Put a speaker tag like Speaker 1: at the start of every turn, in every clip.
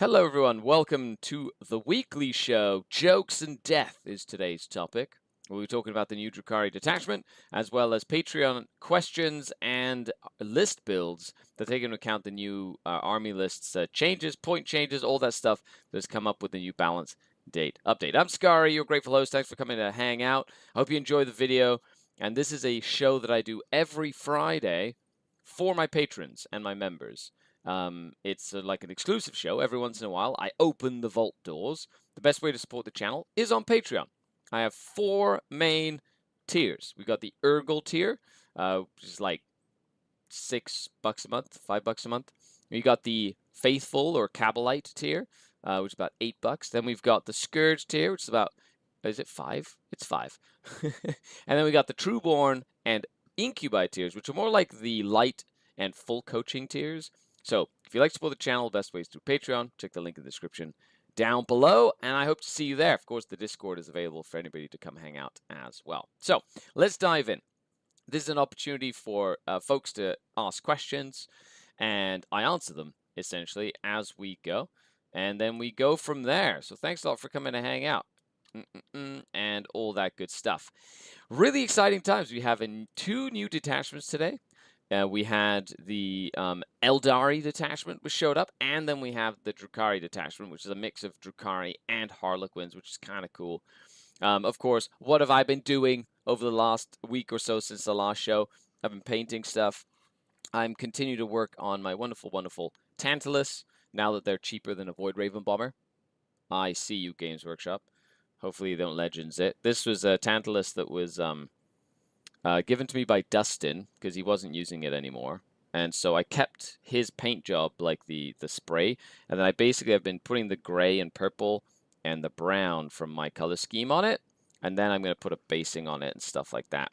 Speaker 1: Hello, everyone. Welcome to the weekly show. Jokes and death is today's topic. We'll be talking about the new Drukhari detachment, as well as Patreon questions and list builds that take into account the new army lists changes, point changes, all that stuff that's come up with the new balance date update. I'm Skari, your grateful host. Thanks for coming to hang out. I hope you enjoy the video. And this is a show that I do every Friday for my patrons and my members. It's like an exclusive show. Every once in a while, I open the vault doors. The best way to support the channel is on Patreon. I have four main tiers. We've got the Urgle tier, which is like $6 a month, $5 a month. We got the Faithful or Cabalite tier, which is about $8. Then we've got the Scourge tier, which is about, is it 5? It's 5. And then we got the Trueborn and Incubi tiers, which are more like the light and full coaching tiers. So if you like to support the channel, the best way is through Patreon. Check the link in the description down below, and I hope to see you there. Of course, the Discord is available for anybody to come hang out as well. So let's dive in. This is an opportunity for folks to ask questions, and I answer them essentially as we go, and then we go from there. So thanks a lot for coming to hang out. And all that good stuff. Really exciting times. We have two new detachments today. We had the Eldari detachment which showed up, and then we have the Drukhari detachment, which is a mix of Drukhari and Harlequins, which is kind of cool. Of course, what have I been doing over the last week or so since the last show? I've been painting stuff. I'm continuing to work on my wonderful, wonderful Tantalus, now that they're cheaper than a Void Raven Bomber. I see you, Games Workshop. Hopefully you don't Legends it. This was a Tantalus that was given to me by Dustin because he wasn't using it anymore. And so I kept his paint job, like the spray, and then I've been putting the gray and purple and the brown from my color scheme on it, and then I'm going to put a basing on it and stuff like that.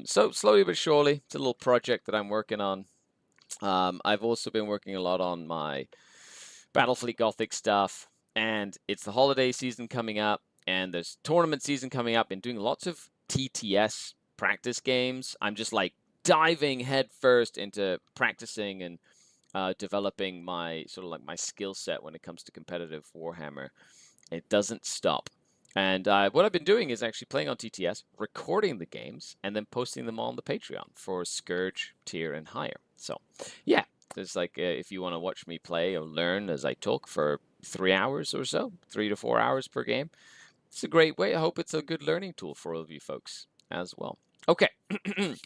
Speaker 1: So slowly but surely, it's a little project that I'm working on. I've also been working a lot on my Battlefleet Gothic stuff, and it's the holiday season coming up, and there's tournament season coming up, and doing lots of TTS practice games. I'm just like diving headfirst into practicing and developing my sort of like my skill set when it comes to competitive Warhammer. It doesn't stop. And what I've been doing is actually playing on TTS, recording the games, and then posting them on the Patreon for Scourge tier and higher. So, yeah, it's like if you want to watch me play or learn as I talk for 3 hours or so, 3 to 4 hours per game, it's a great way. I hope it's a good learning tool for all of you folks as well. Okay.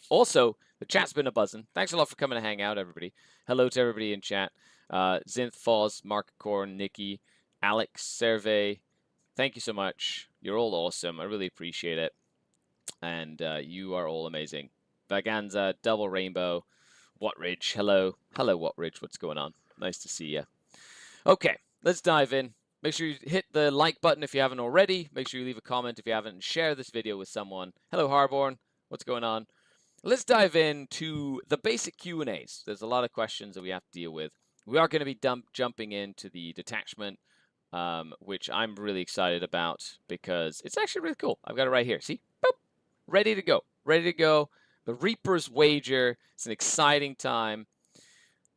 Speaker 1: Also, the chat's been a buzzing. Thanks a lot for coming to hang out, everybody. Hello to everybody in chat. Zinth, Foz, Mark Korn, Nikki, Alex, Serve. Thank you so much. You're all awesome. I really appreciate it. And you are all amazing. Vaganza, Double Rainbow, Wattridge. Hello. Hello, Wattridge. What's going on? Nice to see you. Okay, let's dive in. Make sure you hit the like button if you haven't already. Make sure you leave a comment if you haven't, and share this video with someone. Hello, Harborn. What's going on? Let's dive into the basic Q&As. There's a lot of questions that we have to deal with. We are going to be jumping into the detachment, which I'm really excited about because it's actually really cool. I've got it right here. See? Boop. Ready to go. Ready to go. The Reaper's Wager. It's an exciting time.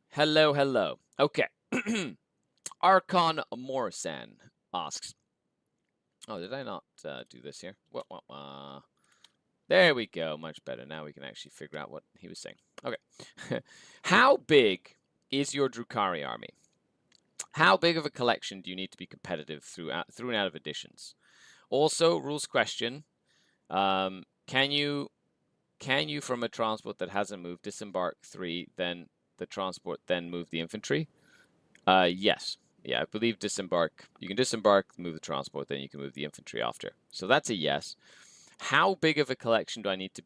Speaker 1: Hello, hello. Okay. Archon Morrison asks, oh, did I not do this here? There we go. Much better. Now we can actually figure out what he was saying. Okay. How big is your Drukhari army? How big of a collection do you need to be competitive through and out of editions? Also, rules question, can you from a transport that hasn't moved disembark 3, then the transport, then move the infantry? Yes. Yeah, I believe disembark. You can disembark, move the transport, then you can move the infantry after. So that's a yes. How big of a collection do you need to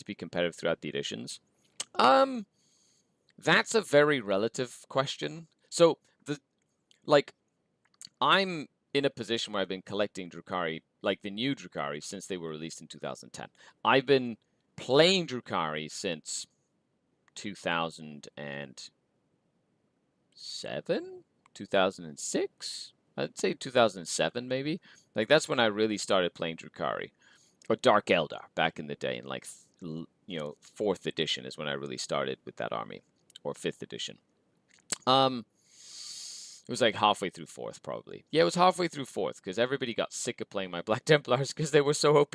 Speaker 1: be competitive throughout the editions? That's a very relative question. So I'm in a position where I've been collecting Drukhari, like the new Drukhari, since they were released in 2010. I've been playing Drukhari since 2007, 2006. I'd say 2007 maybe. Like that's when I really started playing Drukhari, or Dark Eldar back in the day, in like 4th edition is when I really started with that army, or 5th edition. It was like halfway through fourth, probably. Yeah, it was halfway through fourth because everybody got sick of playing my Black Templars because they were so OP.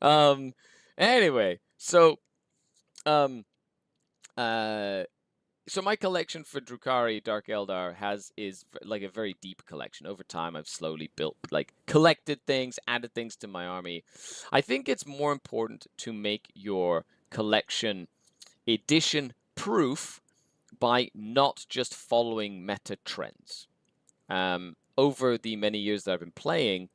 Speaker 1: um, anyway, um, uh, so my collection for Drukhari Dark Eldar is like a very deep collection. Over time, I've slowly built, like, collected things, added things to my army. I think it's more important to make your collection edition proof by not just following meta trends. Over the many years that I've been playing,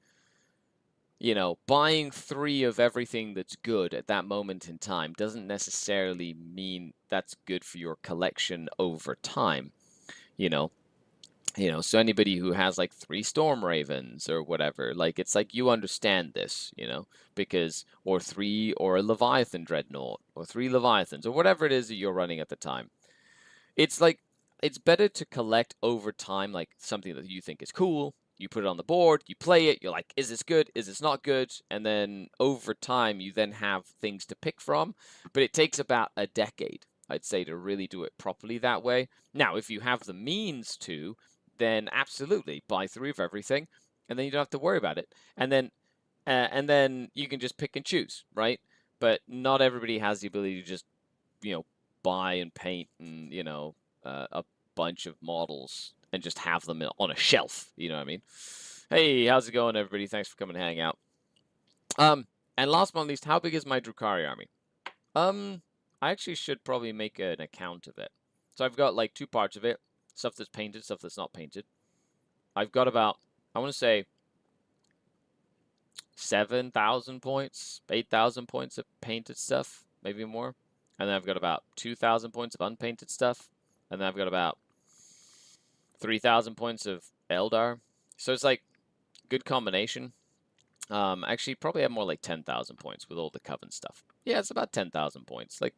Speaker 1: you know, buying 3 of everything that's good at that moment in time doesn't necessarily mean that's good for your collection over time, you know. So anybody who has like 3 Storm Ravens or whatever, like, it's like, you understand this, because, or 3, or a Leviathan Dreadnought, or 3 Leviathans, or whatever it is that you're running at the time. It's like, it's better to collect over time, like, something that you think is cool. You put it on the board, you play it, you're like, is this good? Is this not good? And then over time, you then have things to pick from. But it takes about a decade, I'd say, to really do it properly that way. Now, if you have the means to, then absolutely buy 3 of everything, and then you don't have to worry about it. And then you can just pick and choose, right? But not everybody has the ability to just, buy and paint and, a bunch of models and just have them on a shelf. You know what I mean? Hey, how's it going, everybody? Thanks for coming to hang out. And last but not least, how big is my Drukhari army? I actually should probably make an account of it. So I've got like 2 parts of it: stuff that's painted, stuff that's not painted. I've got about, I want to say, 7,000 points, 8,000 points of painted stuff, maybe more. And then I've got about 2,000 points of unpainted stuff. And then I've got about 3,000 points of Eldar. So it's like good combination. Actually, probably have more like 10,000 points with all the Coven stuff. Yeah, it's about 10,000 points. Like,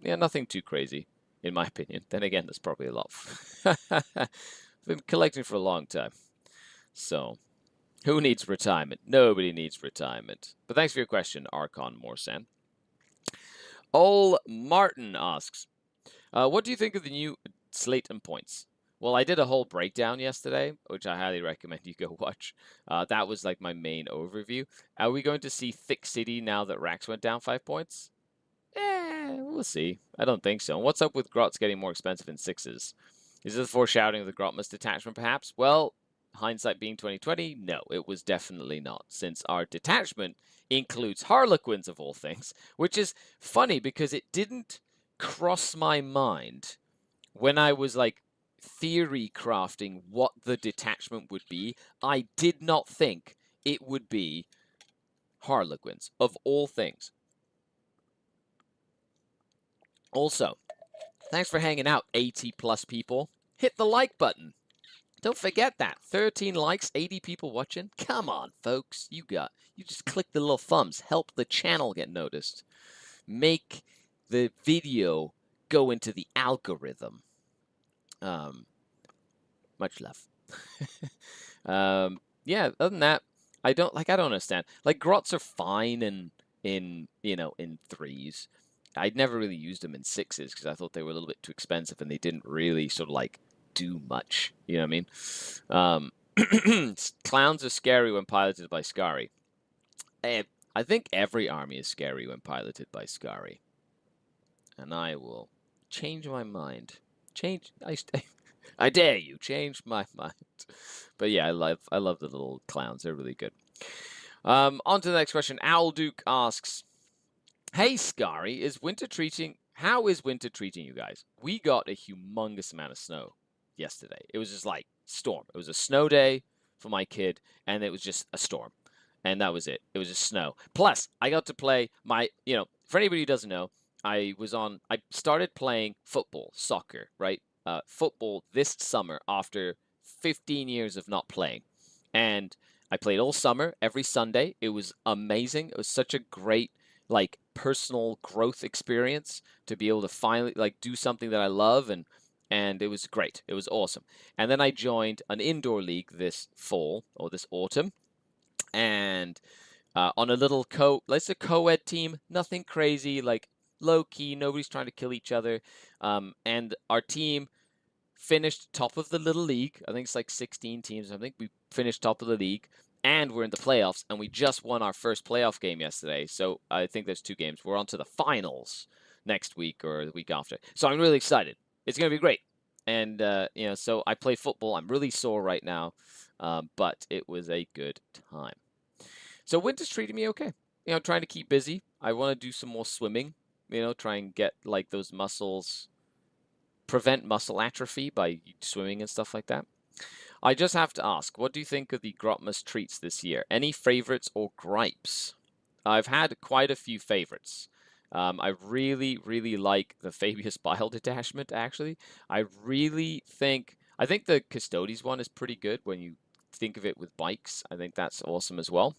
Speaker 1: nothing too crazy, in my opinion. Then again, that's probably a lot. I've been collecting for a long time. So, who needs retirement? Nobody needs retirement. But thanks for your question, Archon Morsan. Ol Martin asks, what do you think of the new slate and points? Well, I did a whole breakdown yesterday, which I highly recommend you go watch. That was like my main overview. Are we going to see Thick City now that Rax went down 5 points? We'll see. I don't think so. And what's up with Grots getting more expensive in 6s? Is this a foreshadowing of the Grotmas detachment, perhaps? Well, hindsight being 2020, no, it was definitely not, since our detachment includes Harlequins of all things, which is funny because it didn't cross my mind when I was like theory crafting what the detachment would be. I did not think it would be Harlequins of all things. Also, thanks for hanging out, 80+ people. Hit the like button. Don't forget that. 13 likes, 80 people watching. Come on, folks. You just click the little thumbs. Help the channel get noticed. Make the video go into the algorithm. Much love. Yeah, other than that, I don't understand. Like, Grots are fine in 3s. I'd never really used them in 6s because I thought they were a little bit too expensive and they didn't really sort of like do much. You know what I mean? Clowns are scary when piloted by Skari. I think every army is scary when piloted by Skari. And I will change my mind. I dare you, change my mind. But yeah, I love the little clowns. They're really good. On to the next question. Owl Duke asks, hey, Skari, how is winter treating you guys? We got a humongous amount of snow yesterday. It was just like storm. It was a snow day for my kid, and it was just a storm. And that was it. It was just snow. Plus, I got to play for anybody who doesn't know, I started playing football, soccer, right? Football this summer after 15 years of not playing. And I played all summer, every Sunday. It was amazing. It was such a great, like, personal growth experience to be able to finally, like, do something that I love, and it was great. It was awesome. And then I joined an indoor league this fall, or this autumn, and on a little co-ed team, nothing crazy, like, low key. Nobody's trying to kill each other. And our team finished top of the little league. I think it's like 16 teams. I think we finished top of the league, and we're in the playoffs. And we just won our first playoff game yesterday. So I think there's 2 games. We're on to the finals next week or the week after. So I'm really excited. It's going to be great. And so I play football. I'm really sore right now, but it was a good time. So winter's treating me okay. Trying to keep busy. I want to do some more swimming. Try and get like those muscles, prevent muscle atrophy by swimming and stuff like that. I just have to ask, what do you think of the Grotmas treats this year? Any favorites or gripes? I've had quite a few favorites. I really, really like the Fabius Bile Detachment, actually. I think the Custodes one is pretty good when you think of it with bikes. I think that's awesome as well.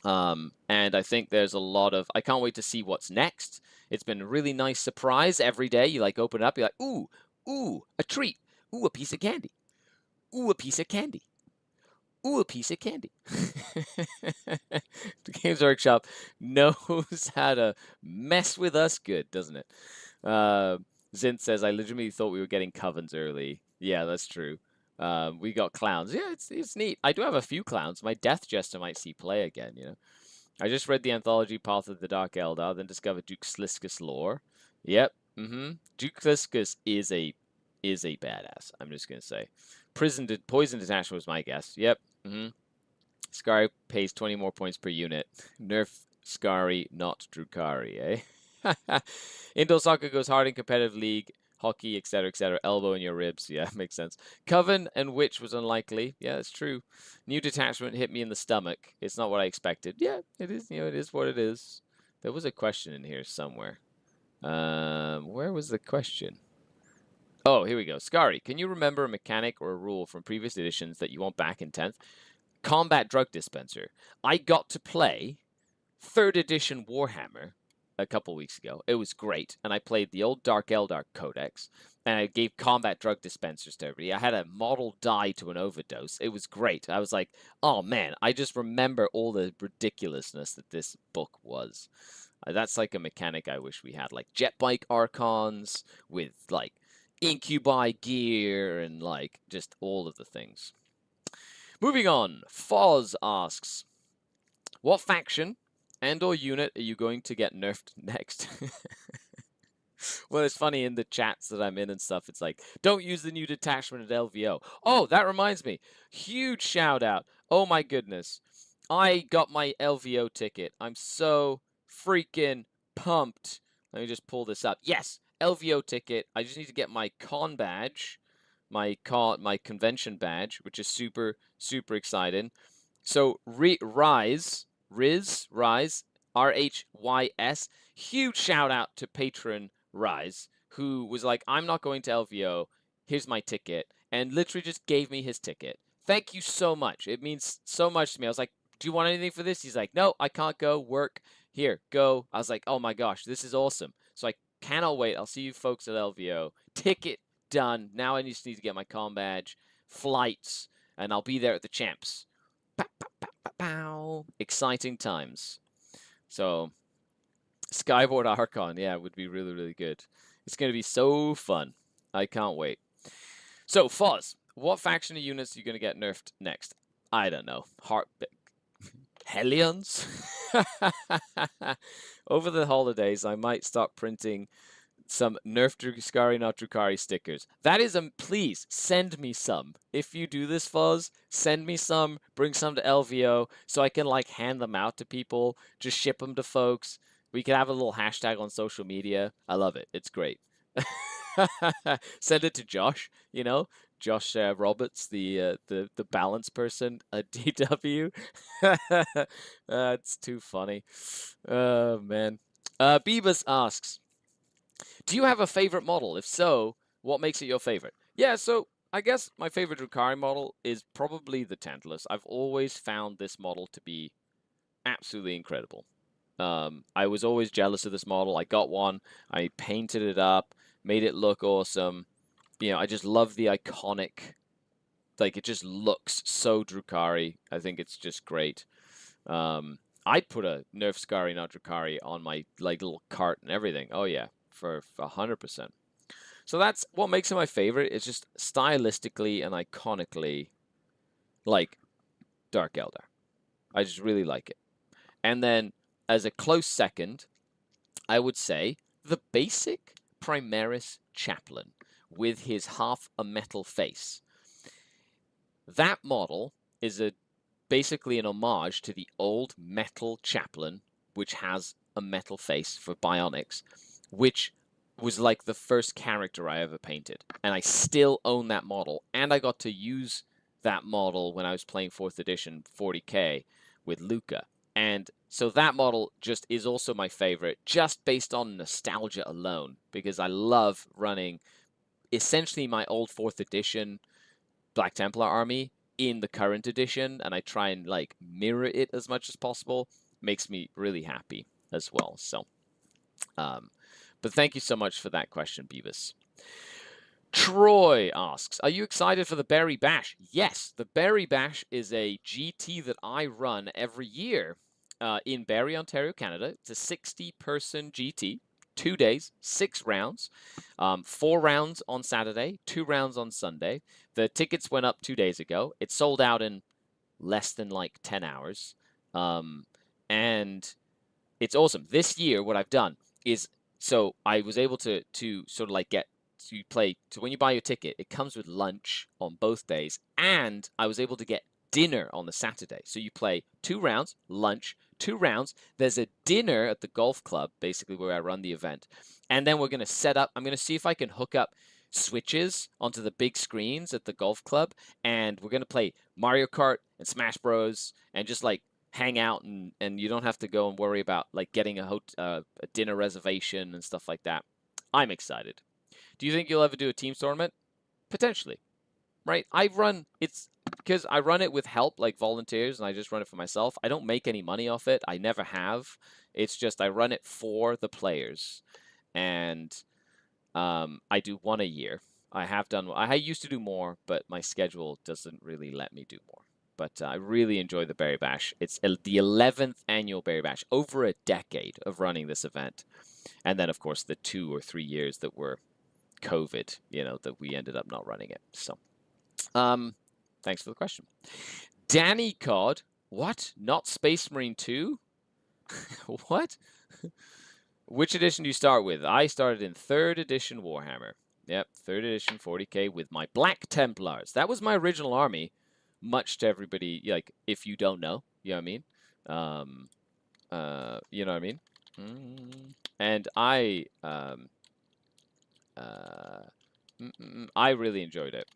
Speaker 1: And I think there's a lot of, I can't wait to see what's next. It's been a really nice surprise every day. You like open it up, you're like, ooh, a treat. Ooh, a piece of candy. Ooh, a piece of candy. Ooh, a piece of candy. The Games Workshop knows how to mess with us good, doesn't it? Zint says, I legitimately thought we were getting covens early. Yeah, that's true. We got clowns. Yeah, it's neat. I do have a few clowns. My Death Jester might see play again, I just read the anthology Path of the Dark Eldar, then discovered Duke Sliskus lore. Yep. Duke Sliskus is a badass. I'm just gonna say. Poison Detachment was my guess. Yep. Skari pays 20 more points per unit. Nerf Skari, not Drukhari, eh? Indoor soccer goes hard in competitive league, hockey, etc., etc. Elbow in your ribs. Yeah, makes sense. Coven and Witch was unlikely. Yeah, it's true. New Detachment hit me in the stomach. It's not what I expected. Yeah, it is. It is what it is. There was a question in here somewhere. Where was the question? Oh, here we go. Skari, can you remember a mechanic or a rule from previous editions that you want back in 10th? Combat Drug Dispenser. I got to play 3rd edition Warhammer a couple weeks ago. It was great. And I played the old Dark Eldar Codex. And I gave combat drug dispensers to everybody. I had a model die to an overdose. It was great. I was like, oh man, I just remember all the ridiculousness that this book was. That's like a mechanic I wish we had. Like jet bike archons with like incubi gear and like just all of the things. Moving on, Foz asks, what faction and or unit are you going to get nerfed next? Well, it's funny in the chats that I'm in and stuff, it's like, don't use the new detachment at LVO. Oh, that reminds me. Huge shout out. Oh my goodness. I got my LVO ticket. I'm so freaking pumped. Let me just pull this up. Yes, LVO ticket. I just need to get my con badge, my convention badge, which is super, super exciting. So Rise, RHYS, huge shout out to patron Rise, who was like, I'm not going to LVO, here's my ticket, and literally just gave me his ticket. Thank you so much. It means so much to me. I was like, do you want anything for this? He's like, no, I can't go, work. Here, go. I was like, oh my gosh, this is awesome. So I cannot wait. I'll see you folks at LVO. Ticket done. Now I just need to get my com badge, flights, and I'll be there at the champs. Pow, pow, pow, pow, pow. Exciting times. So, Skyboard Archon, yeah, would be really, really good. It's going to be so fun. I can't wait. So, Foz, what faction of units are you going to get nerfed next? I don't know. Hellions? Over the holidays, I might start printing some Nerf Drukhari, not Drukhari stickers. That is please send me some. If you do this, Fuzz, send me some, bring some to LVO so I can like hand them out to people, just ship them to folks. We can have a little hashtag on social media. I love it. It's great. Send it to Josh, Josh Roberts, the balance person at DW. It's too funny. Oh man. Beavis asks, do you have a favorite model? If so, what makes it your favorite? Yeah, so I guess my favorite Drukhari model is probably the Tantalus. I've always found this model to be absolutely incredible. I was always jealous of this model. I got one. I painted it up, made it look awesome. I just love the iconic, like it just looks so Drukhari. I think it's just great. I'd put a Nerf Skari, not Drukhari on my like little cart and everything. Oh yeah, for 100%. So that's what makes it my favorite. It's just stylistically and iconically like Dark Eldar. I just really like it. And then as a close second, I would say the basic Primaris Chaplain with his half a metal face. That model is basically an homage to the old metal Chaplain, which has a metal face for bionics, which was like the first character I ever painted. And I still own that model. And I got to use that model when I was playing 4th edition 40k with Luca. And so that model just is also my favorite, just based on nostalgia alone, because I love running essentially my old 4th edition Black Templar army in the current edition, and I try and like mirror it as much as possible. Makes me really happy as well. So, but thank you so much for that question, Beavis. Troy asks, are you excited for the Berry Bash? Yes, the Berry Bash is a GT that I run every year in Barrie, Ontario, Canada. It's a 60-person GT, 2 days, 6 rounds, 4 rounds on Saturday, 2 rounds on Sunday. The tickets went up 2 days ago. It sold out in less than like 10 hours. And it's awesome. This year, what I've done is, so I was able to sort of like get to play. So when you buy your ticket, it comes with lunch on both days, and I was able to get dinner on the Saturday. So you play 2 rounds, lunch, 2 rounds. There's a dinner at the golf club, basically where I run the event, and then we're going to set up. I'm going to see if I can hook up switches onto the big screens at the golf club, and we're going to play Mario Kart and Smash Bros. And just like hang out, and you don't have to go and worry about like getting a dinner reservation and stuff like that. I'm excited. Do you think you'll ever do a team tournament? Potentially, right? It's because I run it with help, like volunteers, and I just run it for myself. I don't make any money off it. I never have. It's just I run it for the players, and I do one a year. I used to do more, but my schedule doesn't really let me do more. But I really enjoy the Berry Bash. It's the 11th annual Berry Bash, over a decade of running this event. And then, of course, the 2 or 3 years that were COVID, that we ended up not running it. So, thanks for the question. Danny Cod, what? Not Space Marine 2? What? Which edition do you start with? I started in 3rd edition Warhammer. Yep, 3rd edition 40k with my Black Templars. That was my original army, much to everybody, like, if you don't know, you know what I mean? You know what I mean? And I really enjoyed it.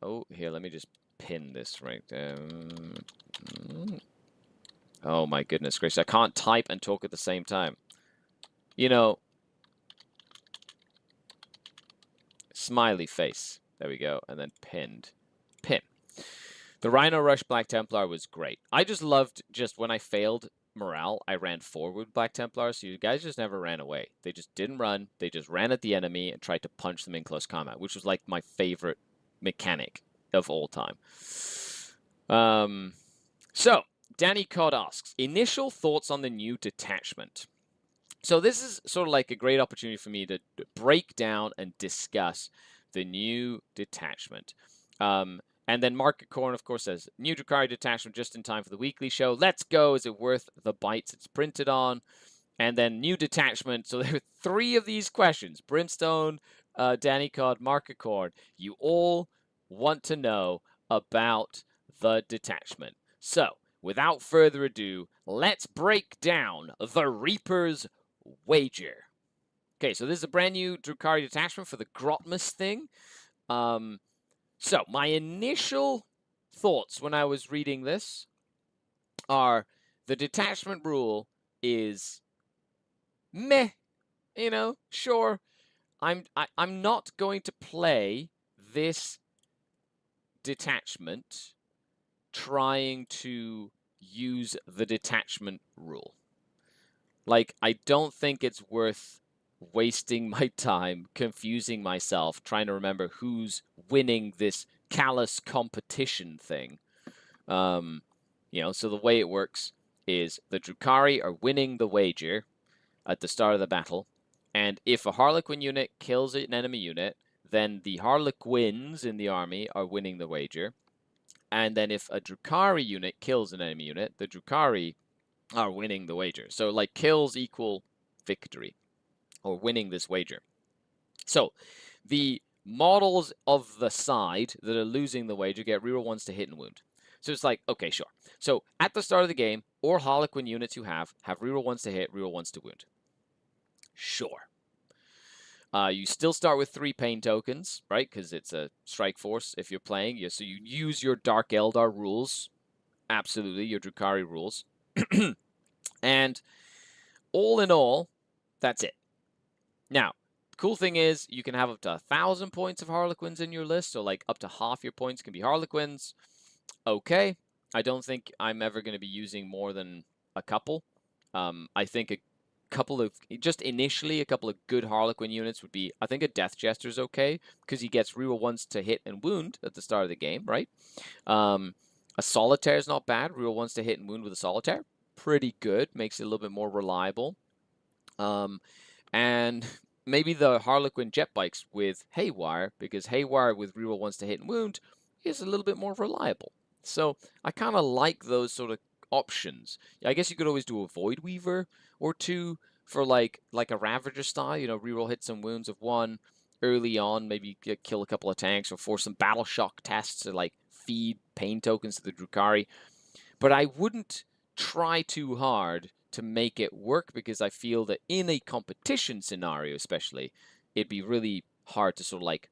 Speaker 1: Oh, here, let me just pin this right there. Oh my goodness gracious, I can't type and talk at the same time. Smiley face. There we go, and then pinned. Pin. The Rhino Rush Black Templar was great. I just loved, when I failed morale, I ran forward with Black Templars, so you guys just never ran away. They just didn't run. They just ran at the enemy and tried to punch them in close combat, which was like my favorite mechanic of all time. So, Danny Cod asks, initial thoughts on the new Detachment. So this is sort of like a great opportunity for me to break down and discuss the new Detachment. And then Market Corn, of course, says, new Drukhari Detachment just in time for the weekly show. Let's go. Is it worth the bytes it's printed on? And then new Detachment. So there are 3 of these questions. Brimstone, Danny Cod, Market Corn. You all want to know about the Detachment. So, without further ado, let's break down the Reaper's Wager. Okay, so this is a brand new Drukhari Detachment for the Grotmas thing. So, my initial thoughts when I was reading this are the detachment rule is meh, sure. I'm not going to play this detachment trying to use the detachment rule. Like, I don't think it's worth wasting my time confusing myself trying to remember who's winning this callous competition thing. So the way it works is the Drukhari are winning the wager at the start of the battle, and if a Harlequin unit kills an enemy unit, then the Harlequins in the army are winning the wager. And then if a Drukhari unit kills an enemy unit, the Drukhari are winning the wager. So like kills equal victory or winning this wager. So the models of the side that are losing the wager get reroll ones to hit and wound. So it's like, okay, sure. So at the start of the game, or Harlequin units you have reroll ones to hit, reroll ones to wound. Sure. You still start with 3 pain tokens, right? Because it's a strike force if you're playing. So you use your Dark Eldar rules. Absolutely, your Drukhari rules. And all in all, that's it. Now, the cool thing is you can have up to 1,000 points of Harlequins in your list. So like up to half your points can be Harlequins. Okay. I don't think I'm ever going to be using more than a couple. I think a couple of, just initially, a couple of good Harlequin units would be, I think a Death Jester's okay, because he gets reroll ones to hit and wound at the start of the game, right? A Solitaire's not bad, reroll ones to hit and wound with a Solitaire. Pretty good, makes it a little bit more reliable. And maybe the Harlequin jet bikes with Haywire, because Haywire with reroll ones to hit and wound is a little bit more reliable. So I kind of like those sort of options. I guess you could always do a Void Weaver or two for like a Ravager style, reroll hits and wounds of 1 early on, maybe kill a couple of tanks or force some battle shock tests to like feed pain tokens to the Drukhari. But I wouldn't try too hard to make it work, because I feel that in a competition scenario especially, it'd be really hard to sort of like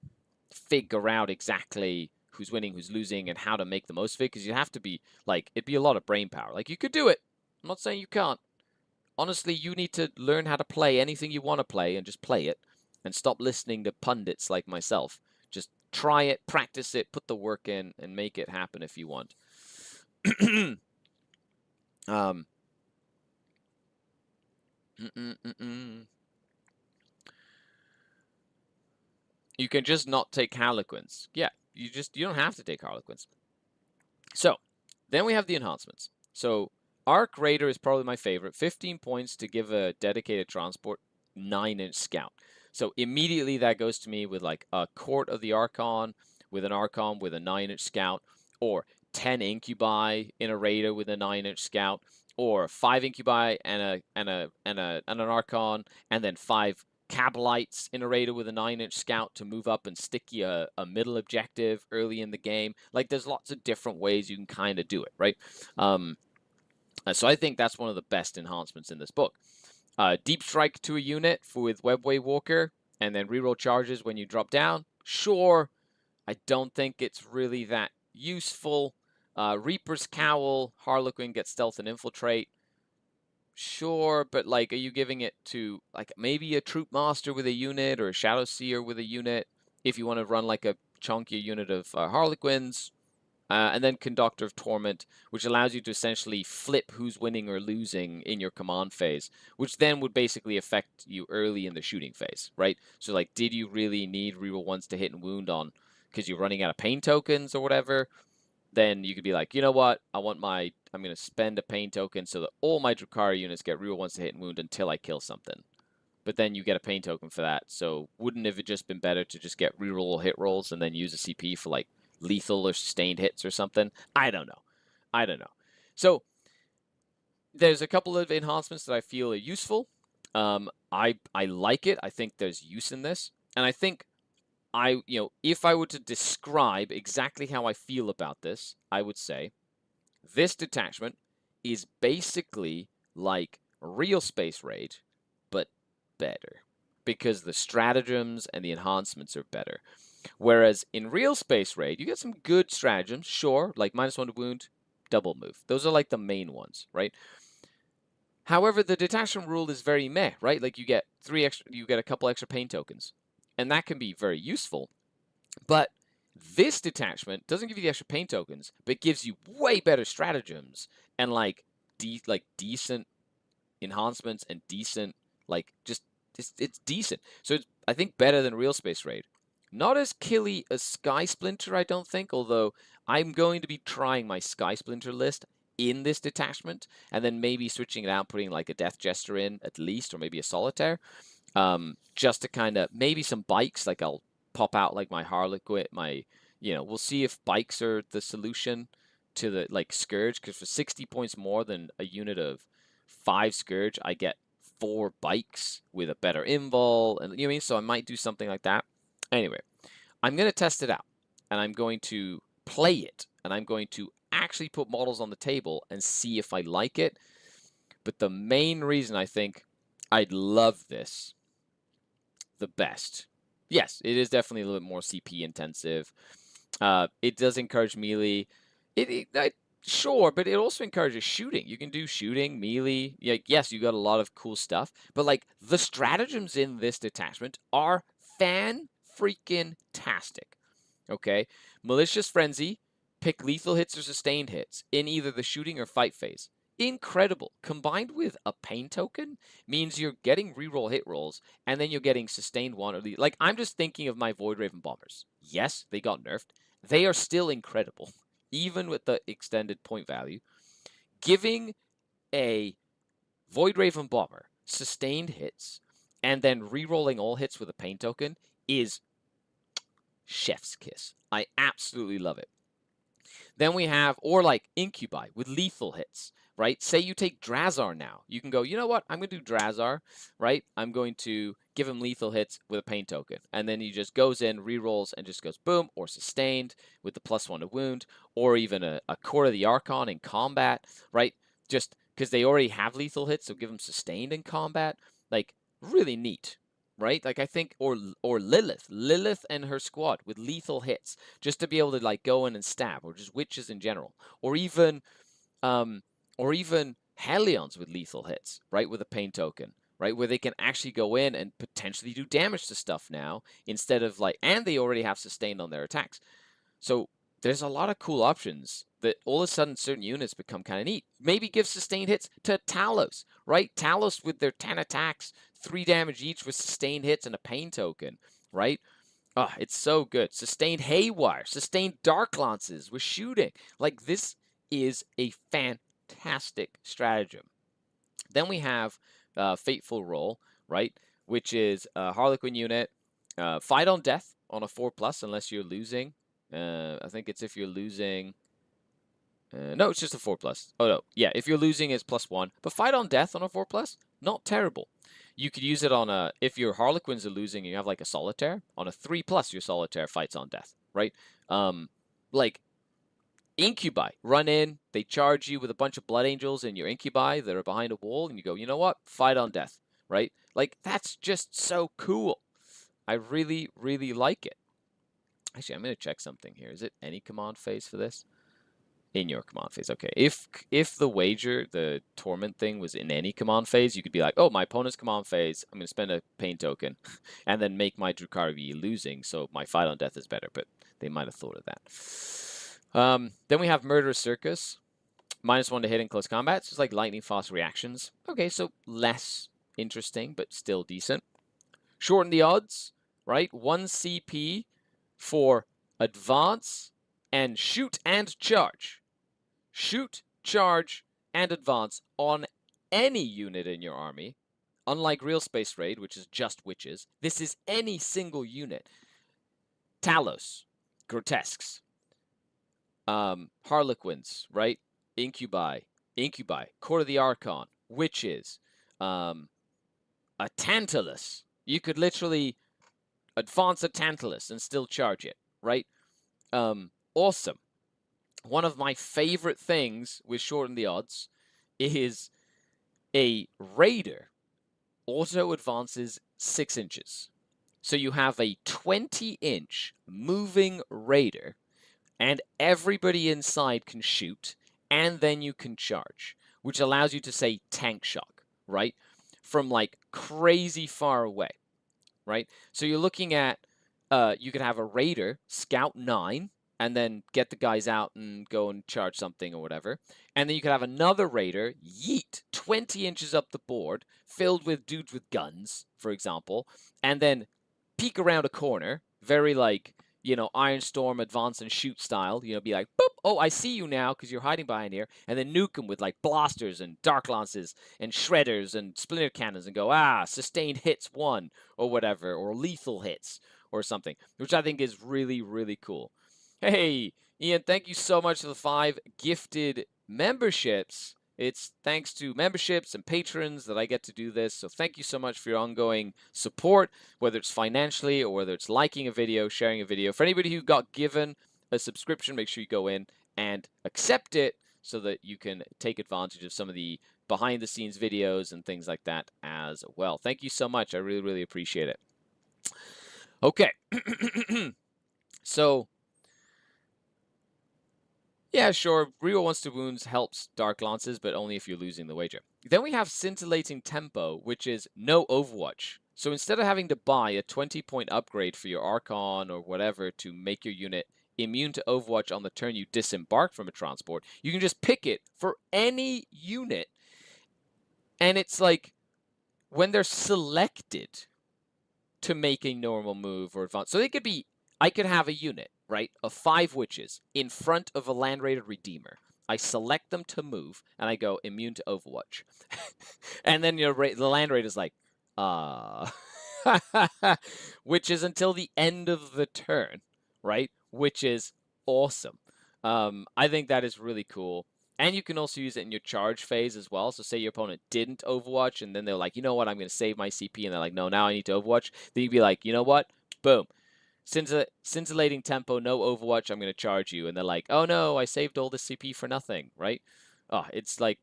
Speaker 1: figure out exactly who's winning, who's losing, and how to make the most of it, because you have to be like, it'd be a lot of brain power. Like, you could do it. I'm not saying you can't. Honestly, you need to learn how to play anything you want to play and just play it, and stop listening to pundits like myself. Just try it, practice it, put the work in, and make it happen if you want. You can just not take Harlequins. Yeah, you don't have to take Harlequins. So, then we have the enhancements. So, Arc Raider is probably my favorite. 15 points to give a dedicated transport, 9-inch scout. So, immediately that goes to me with like a Court of the Archon with an Archon with a 9-inch scout, or 10 Incubi in a Raider with a 9-inch scout, or 5 Incubi and an Archon, and then 5 Cabalites in a Raider with a 9-inch scout to move up and stick you a middle objective early in the game. Like, there's lots of different ways you can kind of do it, right? So I think that's one of the best enhancements in this book. Deep Strike to a unit with Webway Walker, and then reroll charges when you drop down. Sure, I don't think it's really that useful. Reaper's Cowl, Harlequin gets Stealth and Infiltrate. Sure, but like, are you giving it to like maybe a Troop Master with a unit, or a Shadow Seer with a unit, if you want to run like a chunkier unit of Harlequins? And then Conductor of Torment, which allows you to essentially flip who's winning or losing in your command phase, which then would basically affect you early in the shooting phase, right? So like, did you really need reroll ones to hit and wound on because you're running out of pain tokens or whatever? Then you could be like, you know what, I'm going to spend a pain token so that all my Drukhari units get reroll ones to hit and wound until I kill something. But then you get a pain token for that, so wouldn't it have just been better to just get reroll hit rolls and then use a CP for like lethal or sustained hits or something? I don't know. So there's a couple of enhancements that I feel are useful. I like it. I think there's use in this, and I think if I were to describe exactly how I feel about this, I would say this detachment is basically like real Space Raid, but better, because the stratagems and the enhancements are better. Whereas in real Space Raid, you get some good stratagems, sure, like -1 to wound, double move. Those are like the main ones, right? However, the detachment rule is very meh, right? Like, you get a couple extra pain tokens, and that can be very useful. But this detachment doesn't give you the extra pain tokens, but gives you way better stratagems and like decent enhancements and decent it's decent. So it's, I think, better than real Space Raid. Not as killy as Sky Splinter, I don't think, although I'm going to be trying my Sky Splinter list in this detachment, and then maybe switching it out, putting like a Death Jester in at least, or maybe a Solitaire, just to kind of, maybe some bikes, like I'll pop out like my Harlequin, we'll see if bikes are the solution to the, like, Scourge, because for 60 points more than a unit of 5 Scourge, I get 4 bikes with a better invul, and you know what I mean? So I might do something like that. Anyway, I'm going to test it out, and I'm going to play it, and I'm going to actually put models on the table and see if I like it. But the main reason I think I'd love this the best, yes, it is definitely a little bit more CP intensive. It does encourage melee. Sure, but it also encourages shooting. You can do shooting, melee. Yes, you got a lot of cool stuff, but like the stratagems in this detachment are fan-freaking-tastic. Okay, Malicious Frenzy, pick lethal hits or sustained hits in either the shooting or fight phase. Incredible. Combined with a pain token means you're getting reroll hit rolls, and then you're getting sustained one or the, like, I'm just thinking of my Void Raven bombers. Yes, they got nerfed. They are still incredible, even with the extended point value. Giving a Void Raven bomber sustained hits and then rerolling all hits with a pain token is chef's kiss. I absolutely love it. Then we have, or like Incubi with lethal hits, right? Say you take Drazar now. You can go, you know what? I'm going to do Drazar, right? I'm going to give him lethal hits with a pain token. And then he just goes in, rerolls, and just goes boom, or sustained with the +1 to wound, or even a Core of the Archon in combat, right? Just because they already have lethal hits, so give them sustained in combat. Like, really neat, right? Like, I think, or Lilith and her squad with lethal hits, just to be able to like go in and stab, or just witches in general, or even Hellions with lethal hits, right, with a pain token, right, where they can actually go in and potentially do damage to stuff now instead of like, and they already have sustained on their attacks. So there's a lot of cool options that all of a sudden certain units become kind of neat. Maybe give sustained hits to Talos, right? Talos with their 10 attacks, 3 damage each with sustained hits and a pain token, right? Oh, it's so good. Sustained Haywire, sustained Dark Lances with shooting. Like, this is a fantastic stratagem. Then we have Fateful Roll, right? Which is a Harlequin unit. Fight on death on a 4+ unless you're losing. I think it's if you're losing. No, it's just a 4+. Oh, no. Yeah, if you're losing, it's +1. But fight on death on a 4+, not terrible. You could use it on a, if your Harlequins are losing and you have like a Solitaire, on a 3+, your Solitaire fights on death, right? Like, Incubi, run in, they charge you with a bunch of Blood Angels and your Incubi that are behind a wall, and you go, you know what? Fight on death, right? Like, that's just so cool. I really, really like it. Actually, I'm going to check something here. Is it any command phase for this? In your command phase, okay. If the wager, the torment thing, was in any command phase, you could be like, oh, my opponent's command phase, I'm going to spend a pain token, and then make my Drukhari losing, so my fight on death is better, but they might have thought of that. Then we have Murderous Circus, -1 to hit in close combat, so it's like lightning fast reactions. Okay, so less interesting, but still decent. Shorten the odds, right? 1 CP for advance and shoot and charge. Shoot, charge, and advance on any unit in your army. Unlike Real Space Raid, which is just witches, this is any single unit. Talos, Grotesques, Harlequins, right? Incubi, Court of the Archon, witches, a Tantalus. You could literally advance a Tantalus and still charge it, right? Awesome. One of my favorite things with Shorten the Odds is a Raider auto advances 6 inches. So you have a 20-inch moving Raider, and everybody inside can shoot, and then you can charge, which allows you to say tank shock, right? From like crazy far away, right? So you're looking at, you could have a Raider, Scout 9, and then get the guys out and go and charge something or whatever. And then you could have another Raider, yeet, 20 inches up the board, filled with dudes with guns, for example, and then peek around a corner, very like, Iron Storm advance and shoot style, be like, boop, oh, I see you now because you're hiding behind here, and then nuke them with like blasters and dark lances and shredders and splinter cannons and go, sustained hits 1 or whatever, or lethal hits or something, which I think is really, really cool. Hey, Ian, thank you so much for the 5 gifted memberships. It's thanks to memberships and patrons that I get to do this. So thank you so much for your ongoing support, whether it's financially or whether it's liking a video, sharing a video. For anybody who got given a subscription, make sure you go in and accept it so that you can take advantage of some of the behind the scenes videos and things like that as well. Thank you so much. I really, really appreciate it. Okay. So, yeah, sure, reroll 1 to wounds helps Dark Lances, but only if you're losing the wager. Then we have Scintillating Tempo, which is no Overwatch. So instead of having to buy a 20-point upgrade for your Archon or whatever to make your unit immune to Overwatch on the turn you disembark from a transport, you can just pick it for any unit. And it's like, when they're selected to make a normal move or advance. So they could be, I could have a unit, right, of 5 witches in front of a Land Raider Redeemer. I select them to move, and I go immune to Overwatch. And then the Land Raider's like, which is until the end of the turn, right? Which is awesome. I think that is really cool. And you can also use it in your charge phase as well. So say your opponent didn't Overwatch, and then they're like, you know what, I'm going to save my CP, and they're like, no, now I need to Overwatch. Then you'd be like, you know what, boom. Scintillating Tempo, no Overwatch, I'm going to charge you. And they're like, oh no, I saved all the CP for nothing, right? Oh, it's like,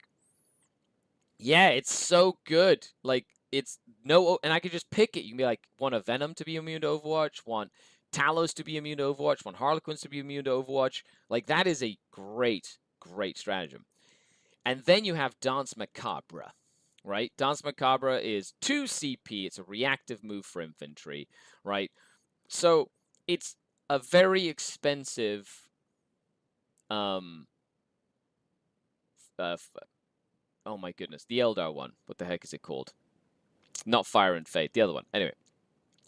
Speaker 1: yeah, it's so good. Like, it's no, and I could just pick it. You can be like, want a Venom to be immune to Overwatch, want Talos to be immune to Overwatch, want Harlequins to be immune to Overwatch. Like, that is a great, great stratagem. And then you have Dance Macabre, right? Dance Macabre is 2 CP. It's a reactive move for infantry, right? So it's a very expensive oh my goodness, the Eldar one. What the heck is it called? Not Fire and Fate, the other one. Anyway,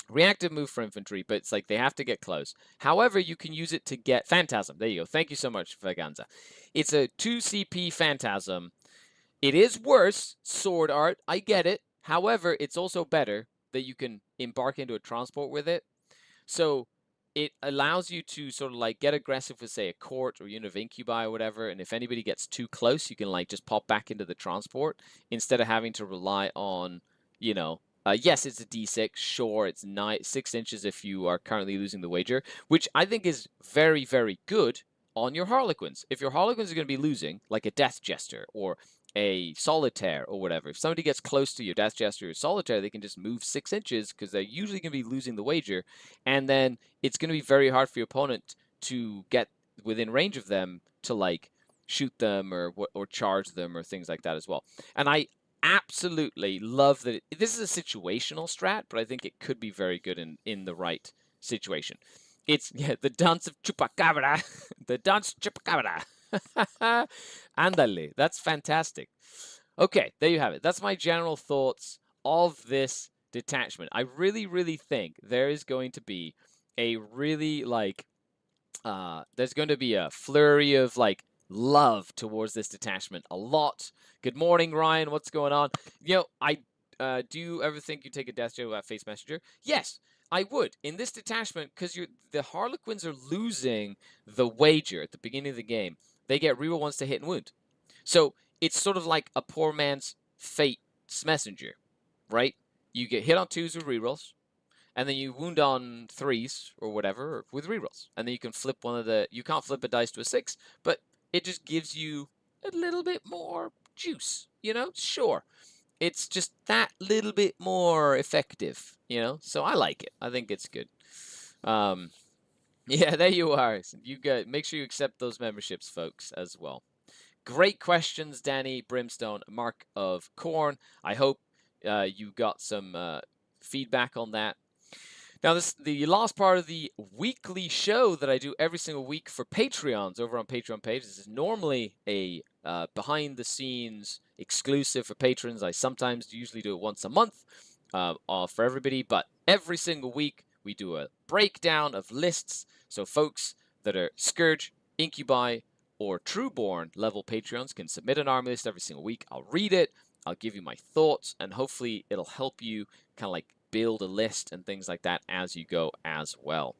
Speaker 1: reactive move for infantry, but it's like they have to get close. However, you can use it to get Phantasm. There you go. Thank you so much, Vaganza. It's a 2 CP Phantasm. It is worse, sword art. I get it. However, it's also better that you can embark into a transport with it. So it allows you to sort of like get aggressive with, say, a court or unit of incubi or whatever. And if anybody gets too close, you can like just pop back into the transport instead of having to rely on, yes, it's a D6. Sure, it's 6 inches if you are currently losing the wager, which I think is very, very good on your Harlequins. If your Harlequins are going to be losing, like a Death Jester or a Solitaire or whatever, if somebody gets close to your Death Jester or Solitaire, they can just move 6 inches because they're usually going to be losing the wager. And then it's going to be very hard for your opponent to get within range of them to like shoot them or charge them or things like that as well. And I absolutely love that. This is a situational strat, but I think it could be very good in the right situation. It's the dance of Chupacabra. The dance Chupacabra. Andale. That's fantastic. Okay, there you have it. That's my general thoughts of this detachment. I really, really think there is going to be a really there's going to be a flurry of love towards this detachment. A lot. Good morning, Ryan. What's going on? I do you ever think you take a death joke without face messenger? Yes, I would. In this detachment, because the Harlequins are losing the wager at the beginning of the game, they get reroll ones to hit and wound. So it's sort of like a poor man's fate's messenger, right? You get hit on 2s with rerolls, and then you wound on 3s or whatever with rerolls. And then you can flip you can't flip a dice to a 6, but it just gives you a little bit more juice, Sure. It's just that little bit more effective, So I like it. I think it's good. Yeah, there you are. Make sure you accept those memberships, folks, as well. Great questions, Danny, Brimstone, Mark of Corn. I hope you got some feedback on that. Now, the last part of the weekly show that I do every single week for Patreons over on Patreon page. This is normally a behind-the-scenes exclusive for patrons. I usually do it once a month for everybody, but every single week We do a breakdown of lists. So folks that are Scourge, Incubi, or Trueborn level Patreons can submit an army list every single week. I'll read it. I'll give you my thoughts, and hopefully it'll help you kind of like build a list and things like that as you go as well.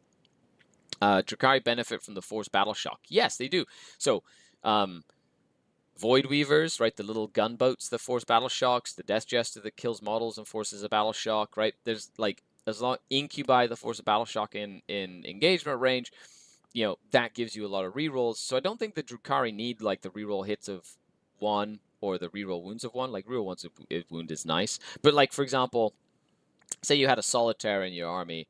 Speaker 1: Drukhari benefit from the Force Battle Shock. Yes, they do. So, Void Weavers, right? The little gunboats that force battle shocks, the Death Jester that kills models and forces a battle shock, right? There's like, as long Incubi that force a battle shock in engagement range, you know, that gives you a lot of rerolls. So I don't think the Drukhari need like the reroll hits of 1 or the reroll wounds of 1. Like, reroll wounds of wound is nice. But like, for example, say you had a Solitaire in your army,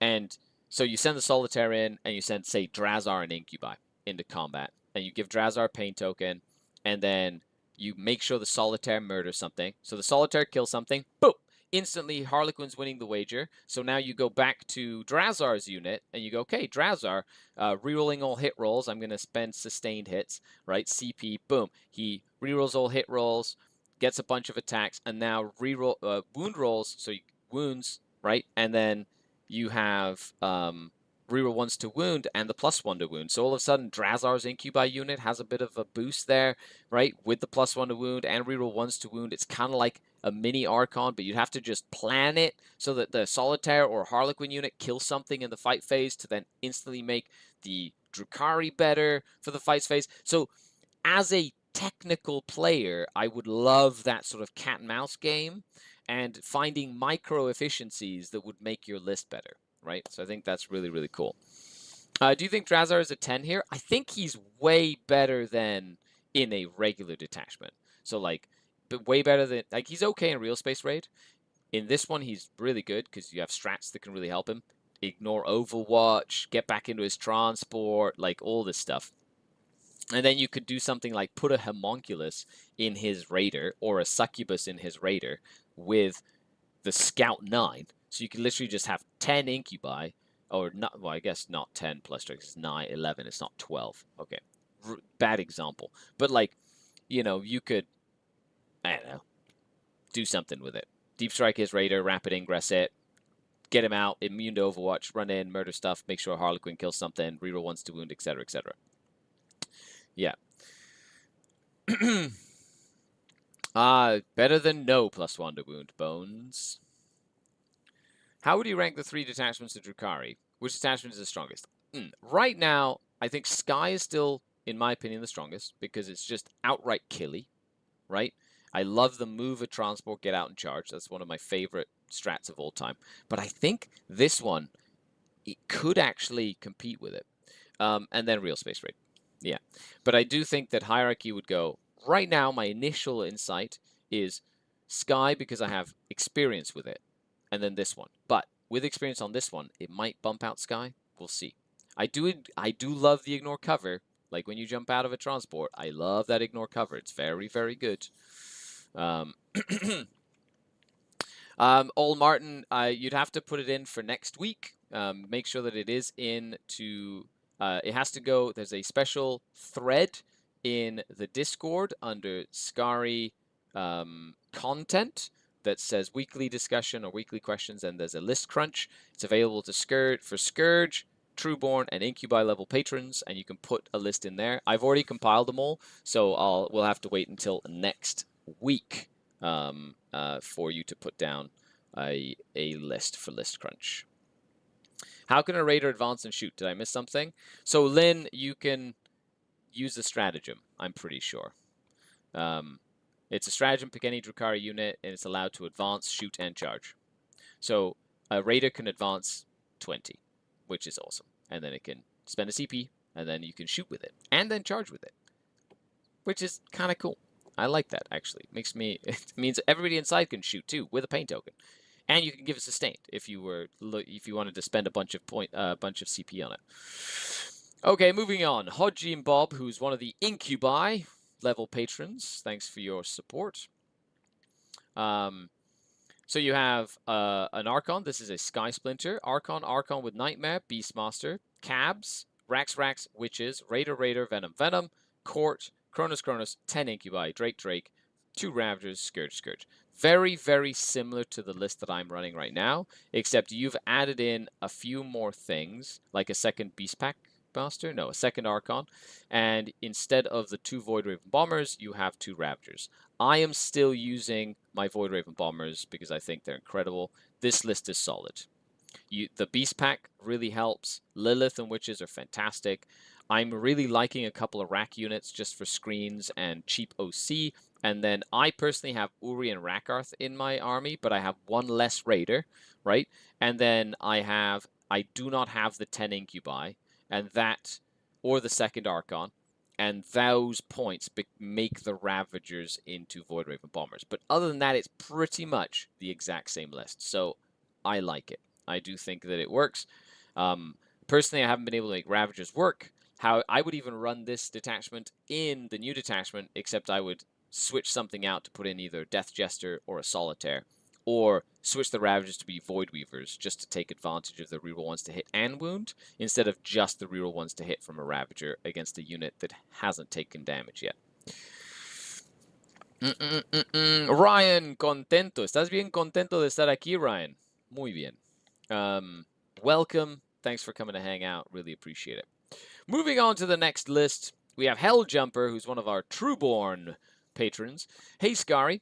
Speaker 1: and so you send the Solitaire in, and you send, say, Drazar and Incubi into combat, and you give Drazar a pain token, and then you make sure the Solitaire murders something. So the Solitaire kills something, boom! Instantly, Harlequin's winning the wager. So now you go back to Drazar's unit, and you go, okay, Drazar, rerolling all hit rolls. I'm going to spend sustained hits, right? CP, boom. He rerolls all hit rolls, gets a bunch of attacks, and now reroll wound rolls, so wounds, right? And then you have reroll ones to wound and the +1 to wound. So all of a sudden, Drazar's Incubi unit has a bit of a boost there, right? With the +1 to wound and reroll ones to wound. It's kind of like a mini Archon, but you'd have to just plan it so that the Solitaire or Harlequin unit kills something in the fight phase to then instantly make the Drukhari better for the fight phase. So as a technical player, I would love that sort of cat and mouse game and finding micro efficiencies that would make your list better, right? So I think that's really, really cool. Do you think Drazar is a 10 here? I think he's way better than in a regular detachment. So like, but way better than, like, he's okay in real space raid. In this one, he's really good because you have strats that can really help him. Ignore Overwatch, get back into his transport, like all this stuff. And then you could do something like put a homunculus in his raider or a succubus in his raider with the Scout 9. So you could literally just have 10 incubi, or not, well, I guess not 10 plus strikes, it's 9, 11, it's not 12. Okay, bad example. But like, you know, you could, I don't know, do something with it. Deep strike his raider, rapid ingress it, get him out, immune to Overwatch, run in, murder stuff, make sure Harlequin kills something, reroll ones to wound, etc., etc. Yeah. Better than no +1 to wound, Bones. How would you rank the 3 detachments of Drukhari? Which detachment is the strongest? Right now, I think Sky is still, in my opinion, the strongest because it's just outright killy, right? I love the move a transport, get out and charge. That's one of my favorite strats of all time. But I think this one, it could actually compete with it. And then real space raid. Yeah. But I do think that hierarchy would go, right now, my initial insight is Sky because I have experience with it. And then this one. But with experience on this one, it might bump out Sky. We'll see. I do love the ignore cover. Like when you jump out of a transport, I love that ignore cover. It's very, very good. Old Martin, you'd have to put it in for next week. Make sure that it is in to... it has to go... There's a special thread in the Discord under Skari content that says weekly discussion or weekly questions, and there's a list crunch. It's available to Scourge, Trueborn, and Incubi level patrons, and you can put a list in there. I've already compiled them all, so we'll have to wait until next week for you to put down a list for list crunch. How can a raider advance and shoot? Did I miss something? So Lynn, you can use the stratagem, I'm pretty sure. It's a stratagem, pick any Drukhari unit, and it's allowed to advance, shoot, and charge. So a raider can advance 20, which is awesome. And then it can spend a CP, and then you can shoot with it, and then charge with it, which is kind of cool. I like that, actually. It means everybody inside can shoot, too, with a pain token. And you can give it sustained if you wanted to spend a bunch of CP on it. Okay, moving on. Hodgie and Bob, who's one of the Incubi level patrons. Thanks for your support. So you have an Archon. This is a Sky Splinter. Archon with Nightmare, Beastmaster, Cabs, Rax, Witches, Raider, Venom, Court, Cronus, 10 Incubi, Drake, 2 Ravagers, Scourge. Very, very similar to the list that I'm running right now, except you've added in a few more things, like a second Beast Pack Master, no, a second Archon, and instead of the 2 Void Raven Bombers, you have 2 Ravagers. I am still using my Void Raven Bombers because I think they're incredible. This list is solid. The Beast Pack really helps. Lilith and Witches are fantastic. I'm really liking a couple of rack units just for screens and cheap OC. And then I personally have Uri and Rakarth in my army, but I have 1 less Raider, right? And then I do not have the 10 Incubi, and that, or the second Archon, and those points make the Ravagers into Void Raven Bombers. But other than that, it's pretty much the exact same list. So I like it. I do think that it works. Personally, I haven't been able to make Ravagers work. How I would even run this detachment in the new detachment, except I would switch something out to put in either Death Jester or a Solitaire, or switch the Ravagers to be Void Weavers just to take advantage of the reroll ones to hit and wound, instead of just the reroll ones to hit from a Ravager against a unit that hasn't taken damage yet. Ryan, contento. ¿Estás bien contento de estar aquí, Ryan? Muy bien. Welcome. Thanks for coming to hang out. Really appreciate it. Moving on to the next list, we have Helljumper, who's one of our Trueborn patrons. Hey, Skari.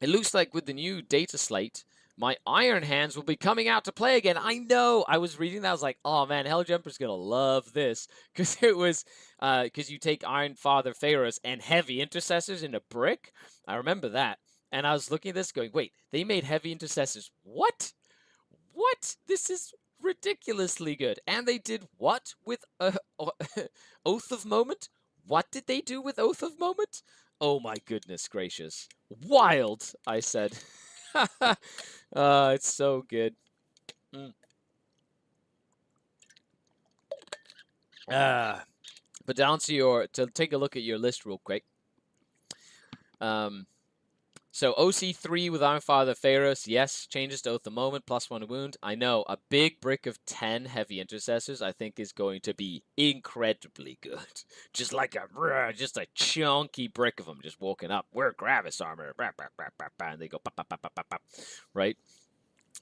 Speaker 1: It looks like with the new data slate, my Iron Hands will be coming out to play again. I know. I was reading that. I was like, oh, man, Helljumper's going to love this. Because it was, because you take Iron Father Pharaohs and Heavy Intercessors in a brick. I remember that. And I was looking at this going, wait, they made Heavy Intercessors. What? What? This is ridiculously good. And they did what with Oath of Moment? What did they do with Oath of Moment? Oh my goodness gracious. Wild, I said. It's so good. But down to take a look at your list real quick. So OC3 with Iron Father Pharaohs, yes, changes to Oath of Moment, +1 wound. I know, a big brick of 10 Heavy Intercessors I think is going to be incredibly good. Just like just a chunky brick of them just walking up. We're Gravis armor, and they go right?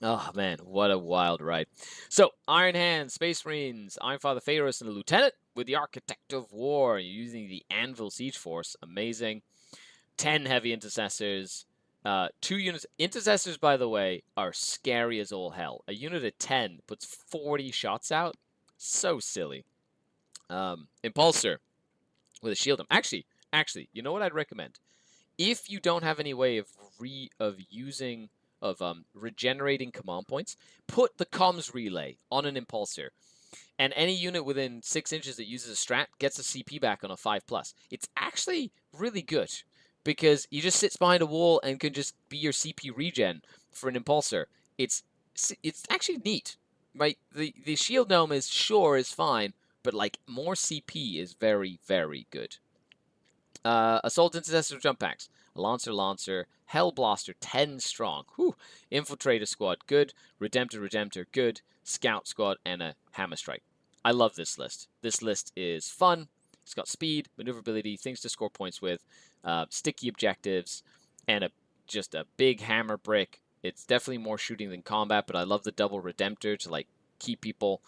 Speaker 1: Oh man, what a wild ride. So, Iron Hands, Space Marines, Iron Father Pharaohs, and the Lieutenant with the Architect of War using the Anvil Siege Force. Amazing. 10 Heavy Intercessors, 2 units. Intercessors, by the way, are scary as all hell. A unit of 10 puts 40 shots out. So silly. Impulsor with a shield. Actually, you know what I'd recommend? If you don't have any way of regenerating command points, put the comms relay on an Impulsor. And any unit within 6 inches that uses a strat gets a CP back on a 5+. It's actually really good, because you just sits behind a wall and can just be your CP regen for an Impulsor. It's actually neat, right? The Shield Gnome is fine, but like more CP is very, very good. Assault Intercessor Jump Packs. Lancer, Hellblaster, 10 strong. Whew. Infiltrator Squad, good. Redemptor, good. Scout Squad, and a Hammer Strike. I love this list. This list is fun. It's got speed, maneuverability, things to score points with, sticky objectives, and just a big hammer brick. It's definitely more shooting than combat, but I love the double Redemptor to like keep people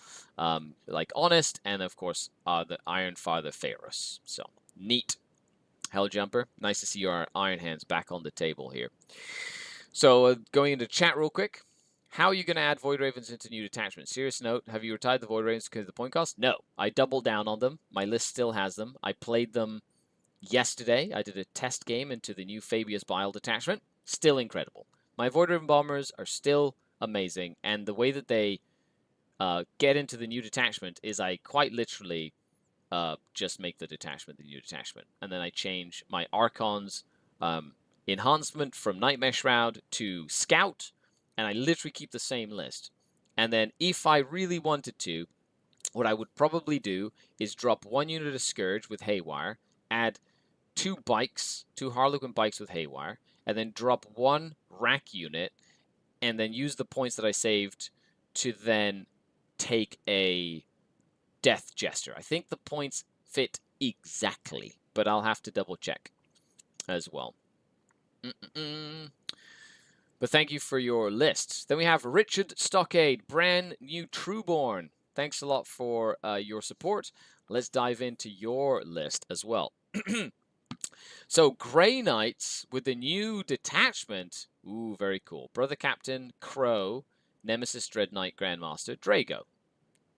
Speaker 1: like honest, and of course the Iron Father Pharaohs. So neat. Helljumper, nice to see your Iron Hands back on the table here. So going into chat real quick. How are you going to add Void Ravens into new detachments? Serious note, have you retired the Void Ravens because of the point cost? No. I doubled down on them. My list still has them. I played them yesterday. I did a test game into the new Fabius Bile detachment. Still incredible. My Void Raven Bombers are still amazing, and the way that they get into the new detachment is I quite literally just make the detachment the new detachment. And then I change my Archon's enhancement from Nightmare Shroud to Scout, and I literally keep the same list. And then if I really wanted to, what I would probably do is drop 1 unit of Scourge with Haywire, add 2 Harlequin bikes with Haywire, and then drop 1 rack unit, and then use the points that I saved to then take a Death Jester. I think the points fit exactly, but I'll have to double check as well. But thank you for your list. Then we have Richard Stockade, brand new Trueborn. Thanks a lot for your support. Let's dive into your list as well. So, Grey Knights with the new detachment. Ooh, very cool. Brother Captain, Crow, Nemesis Dread Knight, Grandmaster, Drago.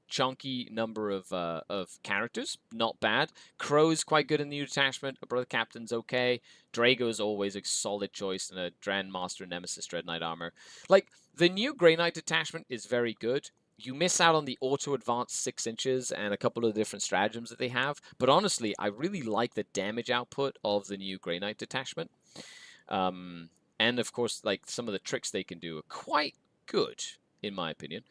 Speaker 1: Chunky number of characters, not bad. Crow's quite good in the new detachment. Brother Captain's okay. Drago's always a solid choice in a Grandmaster Nemesis Dread Knight armor. Like, the new Grey Knight detachment is very good. You miss out on the auto advance 6 inches and a couple of different stratagems that they have. But honestly, I really like the damage output of the new Grey Knight detachment. And of course, like some of the tricks they can do are quite good, in my opinion.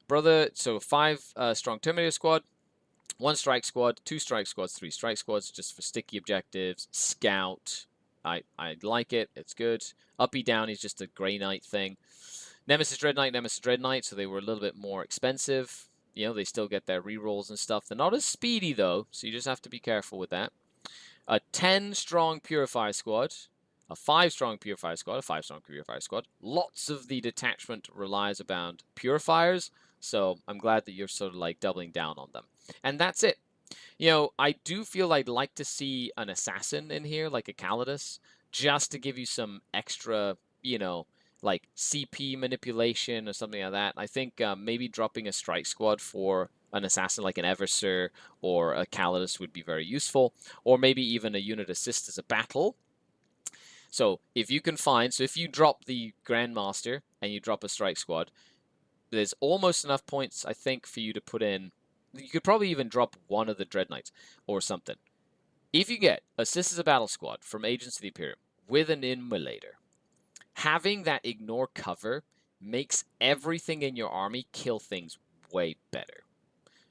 Speaker 1: Brother, so 5 strong Terminator squad, 1 strike squad, 2 strike squads, 3 strike squads, just for sticky objectives. Scout, I like it. It's good. Uppy down is just a Grey Knight thing. Nemesis Dread Knight, so they were a little bit more expensive. You know, they still get their rerolls and stuff. They're not as speedy, though, so you just have to be careful with that. A 10-strong Purifier squad, a 5-strong Purifier squad, a 5-strong Purifier squad. Lots of the detachment relies around Purifiers, so I'm glad that you're sort of like doubling down on them. And that's it. You know, I do feel I'd like to see an assassin in here, like a Calidus, just to give you some extra, you know, like CP manipulation or something like that. I think maybe dropping a strike squad for an assassin like an Eversur or a Calidus would be very useful, or maybe even a unit assist as a battle. So if you can find, so if you drop the Grandmaster and you drop a strike squad, there's almost enough points, I think, for you to put in. You could probably even drop one of the Dread Knights or something. If you get Assist as a Battle Squad from Agents of the Imperium with an Immolator, having that ignore cover makes everything in your army kill things way better.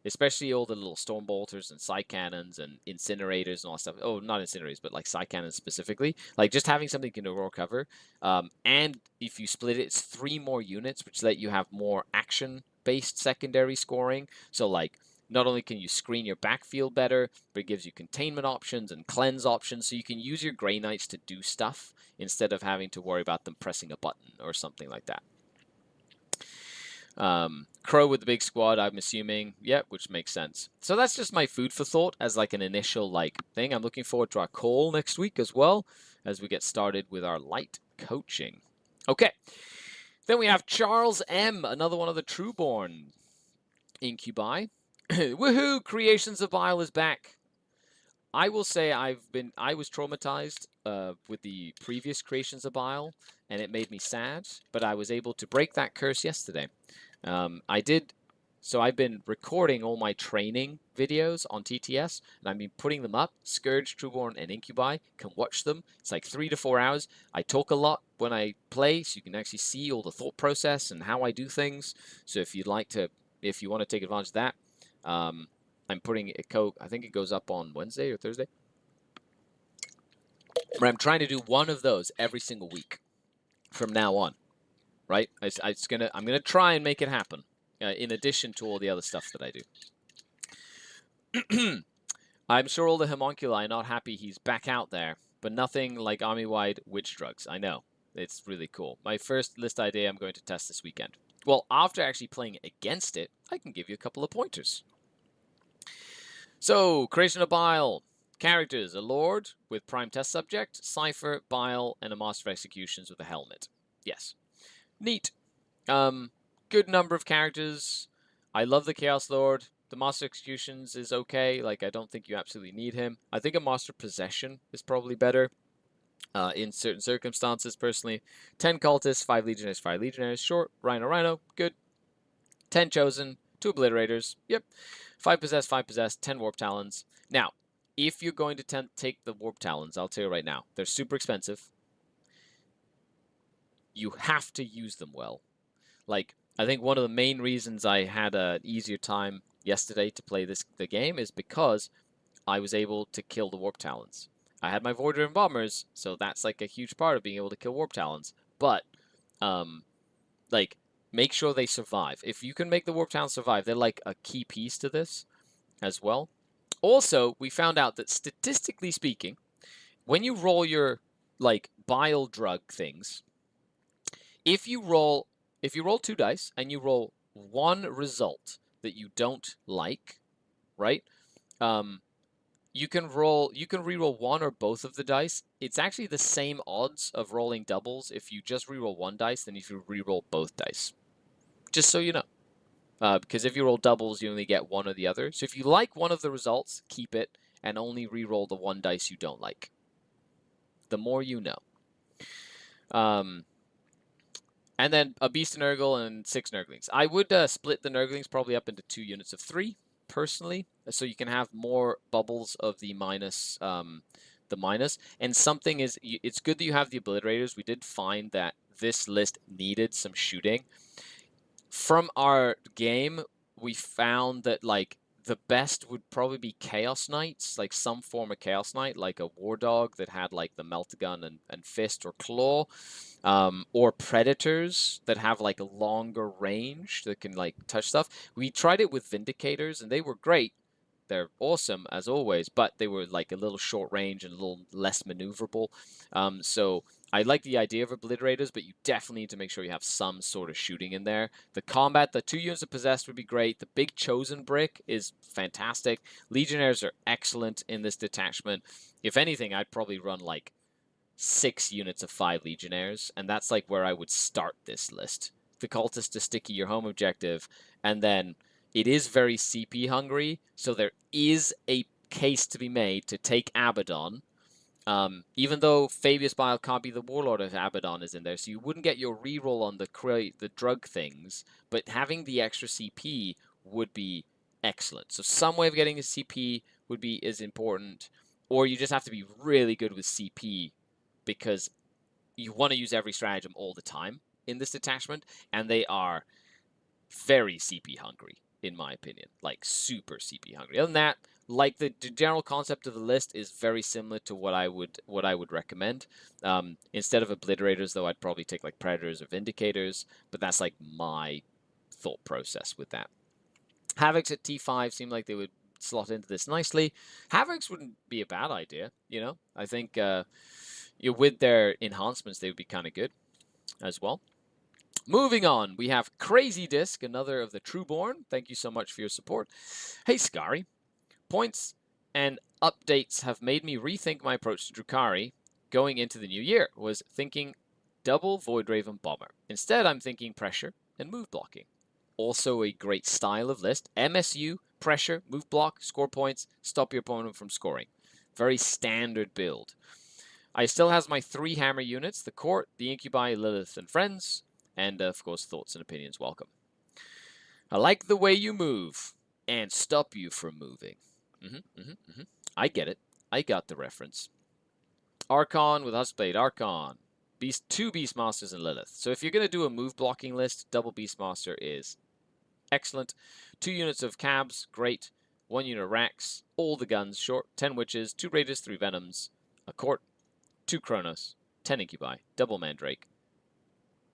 Speaker 1: Especially all the little storm bolters and side cannons and incinerators and all that stuff. Oh, not incinerators, but like side cannons specifically. Like just having something you can ignore cover. And if you split it, it's 3 more units, which let you have more action-based secondary scoring. So like not only can you screen your backfield better, but it gives you containment options and cleanse options, so you can use your Grey Knights to do stuff instead of having to worry about them pressing a button or something like that. Crow with the big squad, I'm assuming. Yep, which makes sense. So that's just my food for thought as like an initial like thing. I'm looking forward to our call next week as well as we get started with our light coaching. Okay. Then we have Charles M, another one of the Trueborn incubi. Woohoo! Creations of Bile is back. I will say I was traumatized with the previous Creations of Bile, and it made me sad, but I was able to break that curse yesterday. So I've been recording all my training videos on TTS, and I've been putting them up. Scourge, Trueborn, and Incubi, can watch them. It's like 3 to 4 hours. I talk a lot when I play, so you can actually see all the thought process and how I do things. So if you want to take advantage of that, I'm putting it, I think it goes up on Wednesday or Thursday. But I'm trying to do one of those every single week from now on, right? I'm gonna try and make it happen. In addition to all the other stuff that I do. I'm sure all the homunculi are not happy he's back out there, but nothing like army-wide witch drugs. I know. It's really cool. My first list idea I'm going to test this weekend. Well, after actually playing against it, I can give you a couple of pointers. So, Creation of Bile. Characters, a Lord with Prime Test Subject, Cypher, Bile, and a Master of Executions with a helmet. Yes. Neat. Good number of characters. I love the Chaos Lord. The Master Executions is okay. Like, I don't think you absolutely need him. I think a Master Possession is probably better in certain circumstances, personally. 10 Cultists, 5 Legionnaires, 5 Legionnaires. Short, Rhino, good. 10 Chosen, 2 Obliterators. Yep. 5 Possessed, 10 Warp Talons. Now, if you're going to take the Warp Talons, I'll tell you right now, they're super expensive. You have to use them well. Like, I think one of the main reasons I had an easier time yesterday to play the game is because I was able to kill the Warp Talons. I had my Voider and Bombers, so that's like a huge part of being able to kill Warp Talons. But, like, make sure they survive. If you can make the Warp Talons survive, they're like a key piece to this as well. Also, we found out that statistically speaking, when you roll your, like, bile drug things, if you roll 2 dice and you roll one result that you don't like, right? You can reroll one or both of the dice. It's actually the same odds of rolling doubles if you just reroll one dice than if you reroll both dice. Just so you know. Because if you roll doubles, you only get one or the other. So if you like one of the results, keep it and only reroll the one dice you don't like. The more you know. And then a Beast Nurgle and 6 Nurglings. I would split the Nurglings probably up into 2 units of 3, personally, so you can have more bubbles of the minus. And something is, it's good that you have the Obliterators. We did find that this list needed some shooting. From our game, we found that, like, the best would probably be Chaos Knights, like some form of Chaos Knight, like a War Dog that had like the Meltagun and Fist or Claw, or Predators that have like a longer range that can like touch stuff. We tried it with Vindicators and they were great. They're awesome as always, but they were like a little short range and a little less maneuverable. So I like the idea of Obliterators, but you definitely need to make sure you have some sort of shooting in there. The combat, the 2 units of Possessed would be great. The big Chosen Brick is fantastic. Legionnaires are excellent in this detachment. If anything, I'd probably run like 6 units of 5 Legionnaires, and that's like where I would start this list. The Cultist to Sticky, your home objective, and then it is very CP hungry, so there is a case to be made to take Abaddon. Even though Fabius Bile can't be the Warlord if Abaddon is in there, so you wouldn't get your reroll on the drug things, but having the extra CP would be excellent. So some way of getting a CP is important, or you just have to be really good with CP because you want to use every stratagem all the time in this detachment, and they are very CP hungry, in my opinion, like super CP hungry. Other than that, like the general concept of the list is very similar to what I would recommend. Instead of Obliterators, though, I'd probably take like Predators or Vindicators, but that's like my thought process with that. Havocs at T5 seem like they would slot into this nicely. Havocs wouldn't be a bad idea, you know. I think with their enhancements, they would be kind of good as well. Moving on, we have Crazy Disc, another of the Trueborn. Thank you so much for your support. Hey, Skari. Points and updates have made me rethink my approach to Drukhari going into the new year. Was thinking double Void Raven Bomber. Instead, I'm thinking pressure and move blocking. Also a great style of list. MSU, pressure, move block, score points, stop your opponent from scoring. Very standard build. I still has my 3 hammer units, the Court, the Incubi, Lilith, and Friends, and of course thoughts and opinions welcome. I like the way you move and stop you from moving. I get it. I got the reference. Archon with Huskblade, Archon. 2 Beastmasters and Lilith. So if you're going to do a move blocking list, double Beastmaster is excellent. 2 units of Cabs, great. 1 unit of Rax, all the guns, short. 10 Witches, 2 Raiders, 3 Venoms, a Court, 2 Kronos, 10 Incubi, double Mandrake,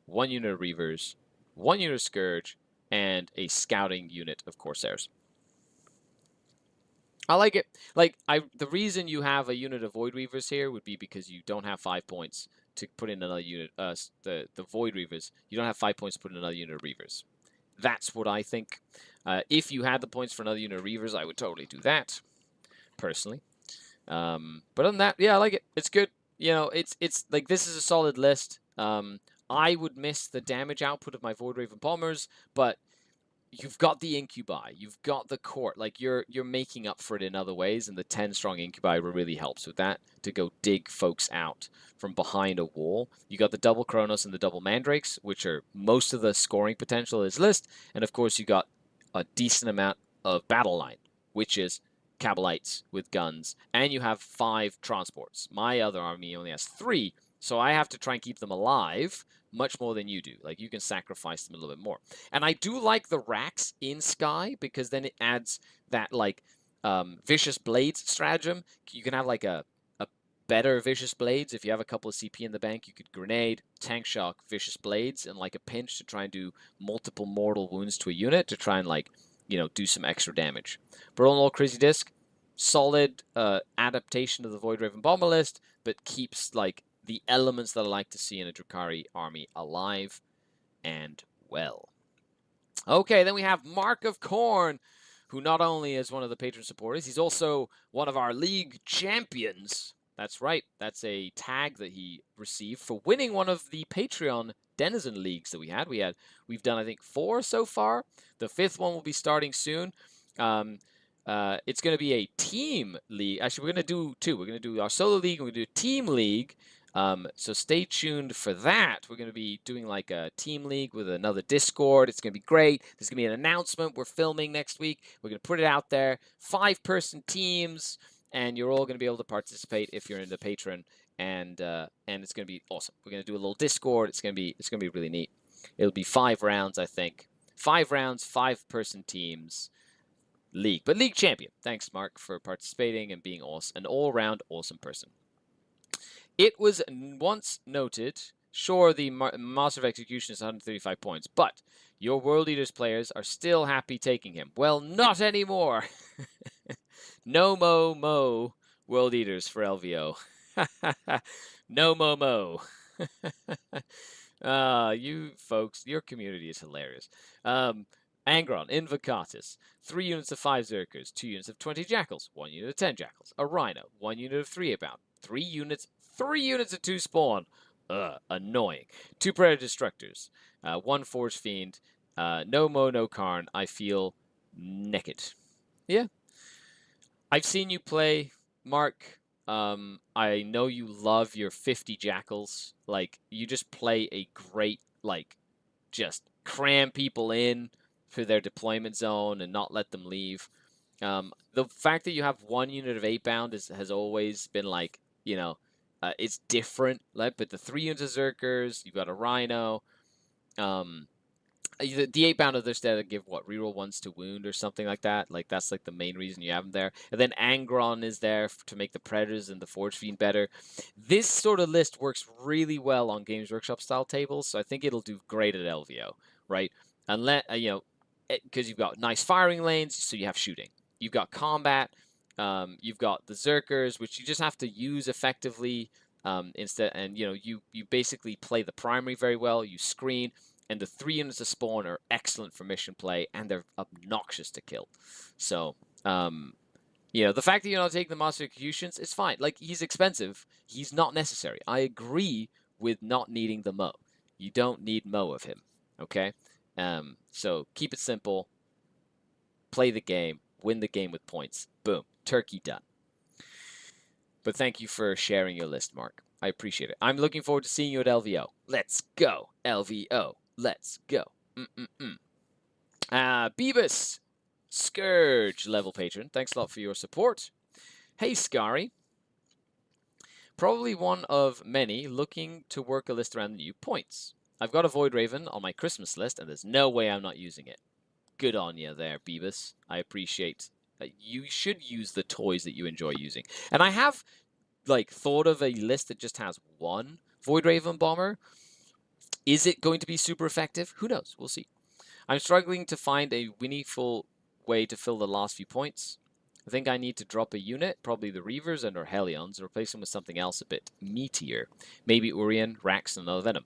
Speaker 1: 1 unit of Reavers, 1 unit of Scourge, and a scouting unit of Corsairs. I like it. Like, the reason you have a unit of Void Reavers here would be because you don't have 5 points to put in another unit. The Void Reavers, you don't have 5 points to put in another unit of Reavers. That's what I think. If you had the points for another unit of Reavers, I would totally do that, personally. But other than that, yeah, I like it. It's good. You know, it's like, this is a solid list. I would miss the damage output of my Void Raven Bombers, but you've got the Incubi, you've got the Court, like you're making up for it in other ways, and the 10 strong Incubi really helps with that, to go dig folks out from behind a wall. You got the double Kronos and the double Mandrakes, which are most of the scoring potential of this list, and of course you got a decent amount of battle line, which is Kabalites with guns, and you have 5 transports. My other army only has 3, so I have to try and keep them alive much more than you do. Like, you can sacrifice them a little bit more. And I do like the racks in Sky, because then it adds that, like, Vicious Blades stratagem. You can have, like, a better Vicious Blades. If you have a couple of CP in the bank, you could Grenade, Tank Shock, Vicious Blades, and, like, a pinch to try and do multiple mortal wounds to a unit to try and, like, you know, do some extra damage. But all in all, Crazy Disc, solid adaptation of the Void Raven Bomber list, but keeps, like, the elements that I like to see in a Drukhari army alive and well. Okay, then we have Mark of Corn, who not only is one of the patron supporters, he's also one of our league champions. That's right, that's a tag that he received for winning one of the Patreon Denizen leagues that we had. We've done, I think, 4 so far. The 5th one will be starting soon. It's going to be a team league. Actually, we're going to do 2. We're going to do our solo league, and we're going to do a team league. So stay tuned for that. We're going to be doing like a team league with another Discord. It's going to be great. There's going to be an announcement we're filming next week. We're going to put it out there. 5-person teams, and you're all going to be able to participate if you're in the Patreon, and it's going to be awesome. We're going to do a little Discord. It's going to be really neat. It'll be 5 rounds, I think. 5 rounds, 5-person teams. League, but league champion. Thanks, Mark, for participating and being awesome, an all-round awesome person. It was once noted, sure, the Master of Execution is 135 points, but your World Eaters players are still happy taking him. Well, not anymore. No mo World Eaters for LVO. No mo. You folks, your community is hilarious. Angron, Invocatus, 3 units of 5 Zerkers, 2 units of 20 Jackals, 1 unit of 10 Jackals, a Rhino, 1 unit of 3 Abound, 3 units of 2 Spawn, annoying, 2 Predator Destructors, 1 Forge Fiend, no Mo, no Karn, I feel naked. Yeah. I've seen you play, Mark. I know you love your 50 Jackals. Like, you just play a great, like, just cram people in for their deployment zone and not let them leave. The fact that you have 1 unit of 8 bound has always been like, you know, it's different. Like, but the 3 units of Zerkers, you've got a Rhino. The 8 bound of their stead give what? Reroll 1s to wound or something like that. Like, that's like the main reason you have them there. And then Angron is there to make the Predators and the Forge Fiend better. This sort of list works really well on Games Workshop style tables, so I think it'll do great at LVO, right? Unless, because you've got nice firing lanes, so you have shooting. You've got combat. You've got the Zerkers, which you just have to use effectively instead. And, you basically play the primary very well. You screen. And the 3 units of Spawn are excellent for mission play, and they're obnoxious to kill. So, the fact that you're not taking the Master Executions is fine. Like, he's expensive. He's not necessary. I agree with not needing the Mo. You don't need Mo of him, okay? So, keep it simple. Play the game. Win the game with points. Boom. Turkey done. But thank you for sharing your list, Mark. I appreciate it. I'm looking forward to seeing you at LVO. Let's go, LVO. Let's go. Beavis, Scourge, level patron. Thanks a lot for your support. Hey, Skari. Probably one of many looking to work a list around the new points. I've got a Void Raven on my Christmas list, and there's no way I'm not using it. Good on you there, Beavis. I appreciate that. You should use the toys that you enjoy using. And I have, thought of a list that just has 1 Void Raven bomber. Is it going to be super effective? Who knows? We'll see. I'm struggling to find a meaningful way to fill the last few points. I think I need to drop a unit, probably the Reavers and or Hellions, and replace them with something else a bit meatier. Maybe Urien, Rax, and another Venom.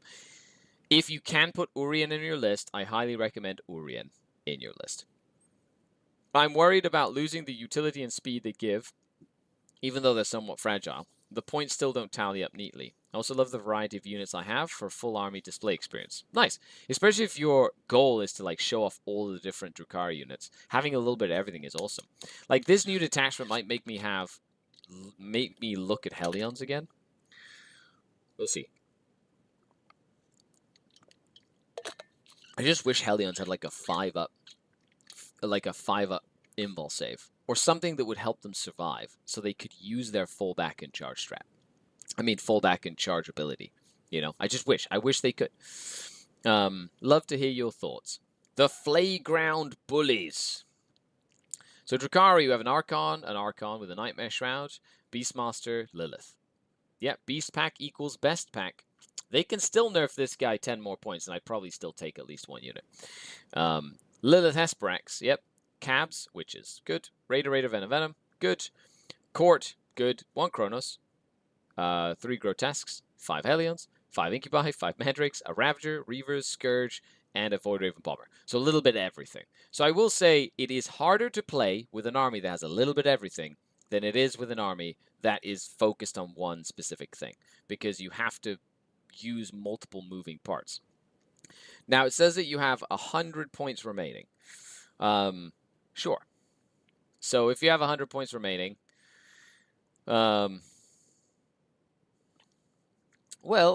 Speaker 1: If you can put Urien in your list, I highly recommend Urien in your list. I'm worried about losing the utility and speed they give, even though they're somewhat fragile. The points still don't tally up neatly. I also love the variety of units I have for full army display experience. Nice. Especially if your goal is to show off all the different Drukhari units. Having a little bit of everything is awesome. Like, this new detachment might make me look at Hellions again. We'll see. I just wish Hellions had like a 5-up invul save. Or something that would help them survive, so they could use their fallback and charge strat. I mean, fallback and charge ability. I just wish. I wish they could. Love to hear your thoughts. The Flayground Bullies. So Drukhari, you have an Archon with a Nightmare Shroud, Beastmaster, Lilith. Yep, Beast Pack equals Best Pack. They can still nerf this guy 10 more points, and I'd probably still take at least 1 unit. Lilith Hesprax, yep. Cabs, Witches, good. Raider, Venom, good. Court, good. 1 Chronos. 3 Grotesques. 5 Hellions, 5 Incubi, 5 Mandrakes, a Ravager, Reavers, Scourge, and a Void Raven Bomber. So a little bit of everything. So I will say it is harder to play with an army that has a little bit of everything than it is with an army that is focused on one specific thing, because you have to use multiple moving parts. Now, it says that you have 100 points remaining. Sure. So if you have 100 points remaining, well,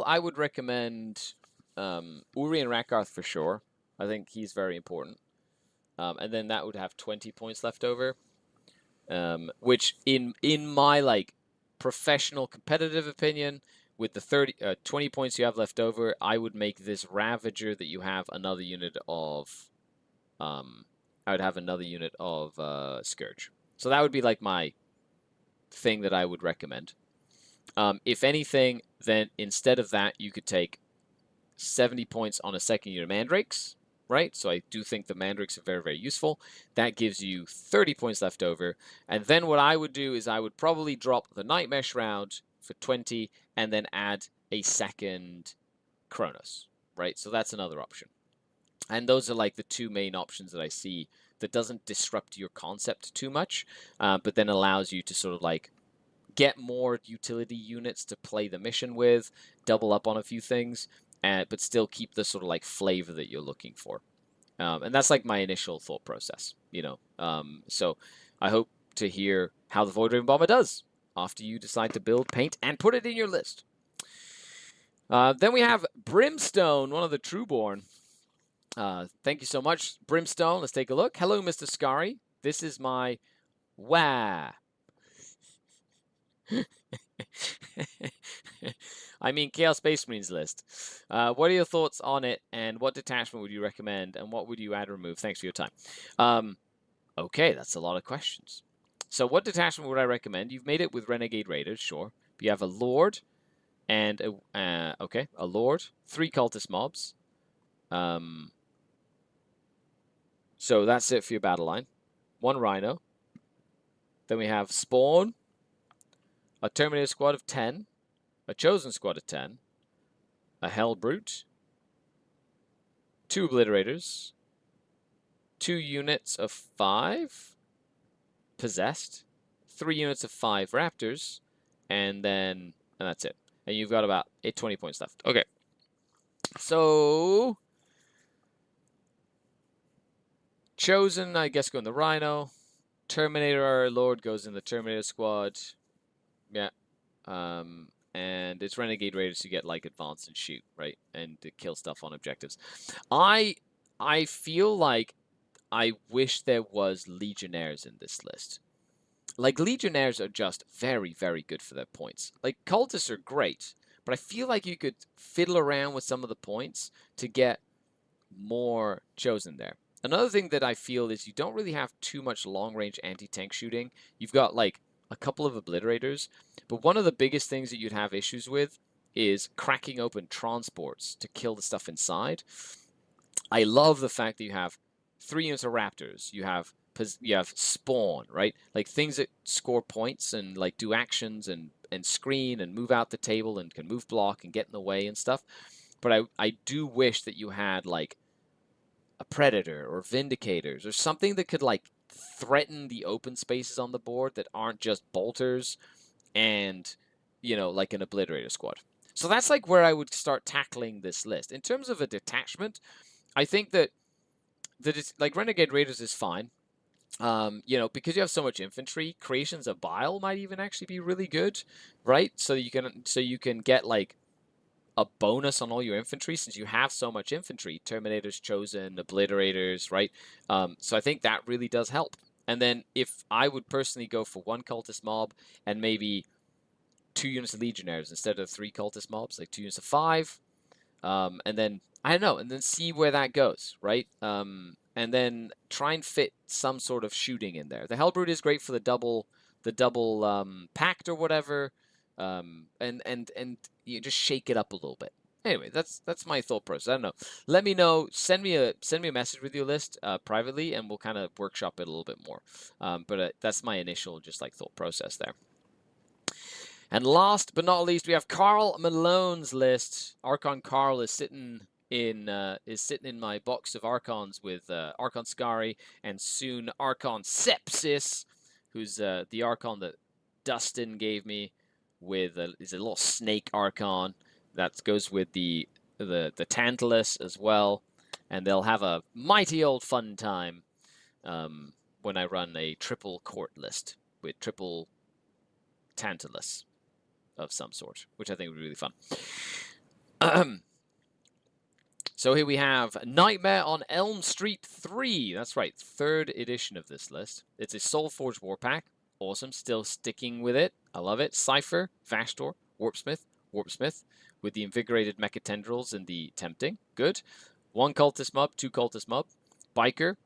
Speaker 1: I would recommend Uri and Rakarth for sure. I think he's very important. And then that would have 20 points left over, which in my like professional competitive opinion, with the 20 points you have left over, I would make this Ravager that you have another unit of. I would have another unit of Scourge. So that would be like my thing that I would recommend. If anything, then instead of that, you could take 70 points on a second unit of Mandrakes, right? So I do think the Mandrakes are very, very useful. That gives you 30 points left over. And then what I would do is I would probably drop the Nightmare Shroud for 20 and then add a second Kronos, right? So that's another option. And those are like the two main options that I see that doesn't disrupt your concept too much, but then allows you to sort of like get more utility units to play the mission with, double up on a few things, but still keep the sort of like flavor that you're looking for. And that's like my initial thought process, you know. So I hope to hear how the Void Raven Bomber does after you decide to build, paint, and put it in your list. Then we have Brimstone, one of the Trueborn. Thank you so much, Brimstone. Let's take a look. Hello, Mr. Skari. This is my I mean, Chaos Space Marines list. What are your thoughts on it, and what detachment would you recommend, and what would you add or remove? Thanks for your time. Okay, that's a lot of questions. So what detachment would I recommend? You've made it with Renegade Raiders, sure. You have a Lord and a Lord, 3 Cultist Mobs. So that's it for your battle line. 1 Rhino. Then we have Spawn, a Terminator squad of 10, a Chosen squad of 10, a Hell Brute, 2 Obliterators, 2 units of 5 Possessed, 3 units of 5 Raptors, and that's it. And you've got about 20 points left. Okay. So Chosen, I guess, go in the Rhino. Terminator Lord goes in the Terminator squad. Yeah. And it's Renegade Raiders to get like advance and shoot, right? And to kill stuff on objectives. I feel like I wish there was Legionnaires in this list. Like, Legionnaires are just very, very good for their points. Like, Cultists are great, but I feel like you could fiddle around with some of the points to get more Chosen there. Another thing that I feel is you don't really have too much long-range anti-tank shooting. You've got, like, a couple of Obliterators, but one of the biggest things that you'd have issues with is cracking open transports to kill the stuff inside. I love the fact that you have 3 units of Raptors. You have Spawn, right? Like things that score points and like do actions and screen and move out the table and can move block and get in the way and stuff. But I do wish that you had like a Predator or Vindicators or something that could like threaten the open spaces on the board that aren't just bolters and, you know, like an Obliterator squad. So that's like where I would start tackling this list. In terms of a detachment, I think that like Renegade Raiders is fine. You know, because you have so much infantry, Creations of Bile might even actually be really good, right? So you can get like a bonus on all your infantry since you have so much infantry. Terminators, Chosen, Obliterators, right? So I think that really does help. And then if I would personally go for 1 Cultist Mob and maybe 2 units of Legionnaires instead of 3 Cultist Mobs, like 2 units of 5, and then I don't know, and then see where that goes, right? And then try and fit some sort of shooting in there. The Hellbrute is great for the double pact or whatever, and you just shake it up a little bit. Anyway, that's my thought process. I don't know. Let me know. Send me a message with your list privately, and we'll kind of workshop it a little bit more. But that's my initial just like thought process there. And last but not least, we have Carl Malone's list. Archon Carl is sitting in my box of Archons with Archon Skari and soon Archon Sepsis, who's the Archon that Dustin gave me with is a little snake Archon that goes with the Tantalus as well, and they'll have a mighty old fun time when I run a triple court list with triple Tantalus of some sort, which I think would be really fun. So here we have Nightmare on Elm Street 3. That's right, 3rd edition of this list. It's a Soulforge War Pack. Awesome, still sticking with it. I love it. Cypher, Vashtor, Warpsmith, with the Invigorated Mecha Tendrils and the Tempting. Good. 1 Cultist Mob, 2 Cultist Mob. Biker,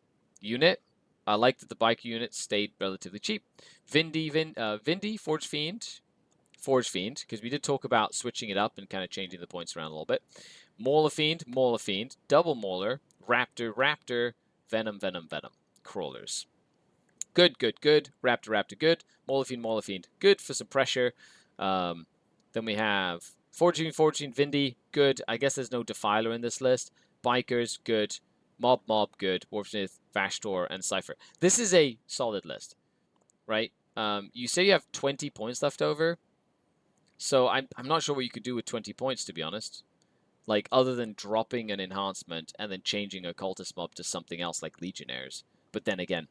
Speaker 1: unit. I like that the Biker unit stayed relatively cheap. Vindy, Forge Fiend, because we did talk about switching it up and kind of changing the points around a little bit. Mauler Fiend, Double Mauler, Raptor, Venom, Crawlers. Good. Raptor, good. Mauler Fiend, good for some pressure. Then we have Forging, Vindy, good. I guess there's no Defiler in this list. Bikers, good. Mob, good. Warpsmith, Vashtor, and Cypher. This is a solid list, right? You say you have 20 points left over. So I'm not sure what you could do with 20 points, to be honest. Like, other than dropping an enhancement and then changing a cultist mob to something else like Legionnaires. But then again,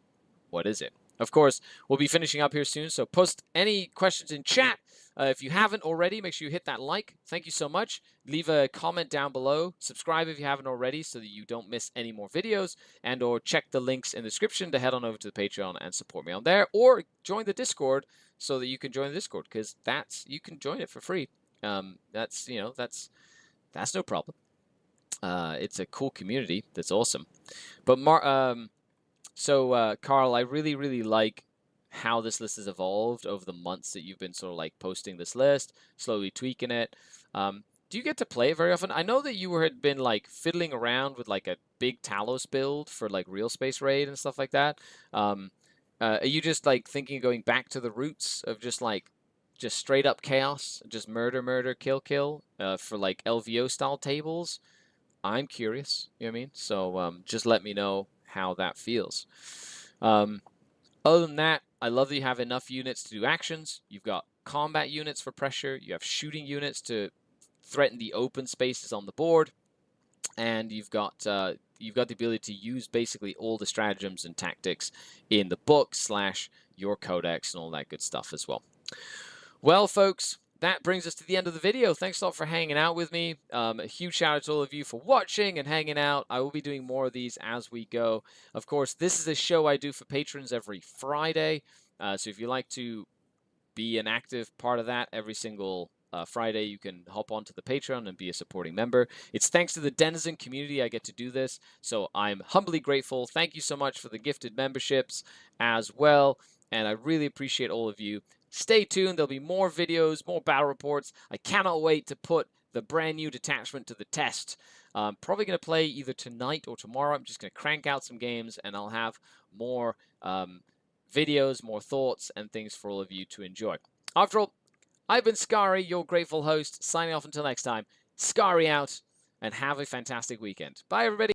Speaker 1: what is it? Of course, we'll be finishing up here soon, so post any questions in chat. If you haven't already, make sure you hit that like. Thank you so much. Leave a comment down below. Subscribe if you haven't already so that you don't miss any more videos. And or check the links in the description to head on over to the Patreon and support me on there. Or join the Discord so that you can join the Discord, because you can join it for free. That's no problem. It's a cool community. That's awesome. But Carl, I really like how this list has evolved over the months that you've been sort of like posting this list, slowly tweaking it. Do you get to play it very often? I know that you had been like fiddling around with like a big Talos build for like Real Space Raid and stuff like that. Are you just like thinking of going back to the roots of just straight up chaos, just murder, kill, for like LVO style tables? I'm curious, you know what I mean? So just let me know how that feels. Other than that, I love that you have enough units to do actions. You've got combat units for pressure. You have shooting units to threaten the open spaces on the board, and you've got the ability to use basically all the stratagems and tactics in the book / your codex and all that good stuff as well. Well, folks, that brings us to the end of the video. Thanks a lot for hanging out with me. A huge shout out to all of you for watching and hanging out. I will be doing more of these as we go. Of course, this is a show I do for patrons every Friday. So if you like to be an active part of that every single Friday, you can hop onto the Patreon and be a supporting member. It's thanks to the Denizen community I get to do this, so I'm humbly grateful. Thank you so much for the gifted memberships as well, and I really appreciate all of you. Stay tuned. There'll be more videos, more battle reports. I cannot wait to put the brand new Detachment to the test. I'm probably going to play either tonight or tomorrow. I'm just going to crank out some games, and I'll have more videos, more thoughts, and things for all of you to enjoy. After all, I've been Skari, your grateful host, signing off until next time. Skari out, and have a fantastic weekend. Bye, everybody.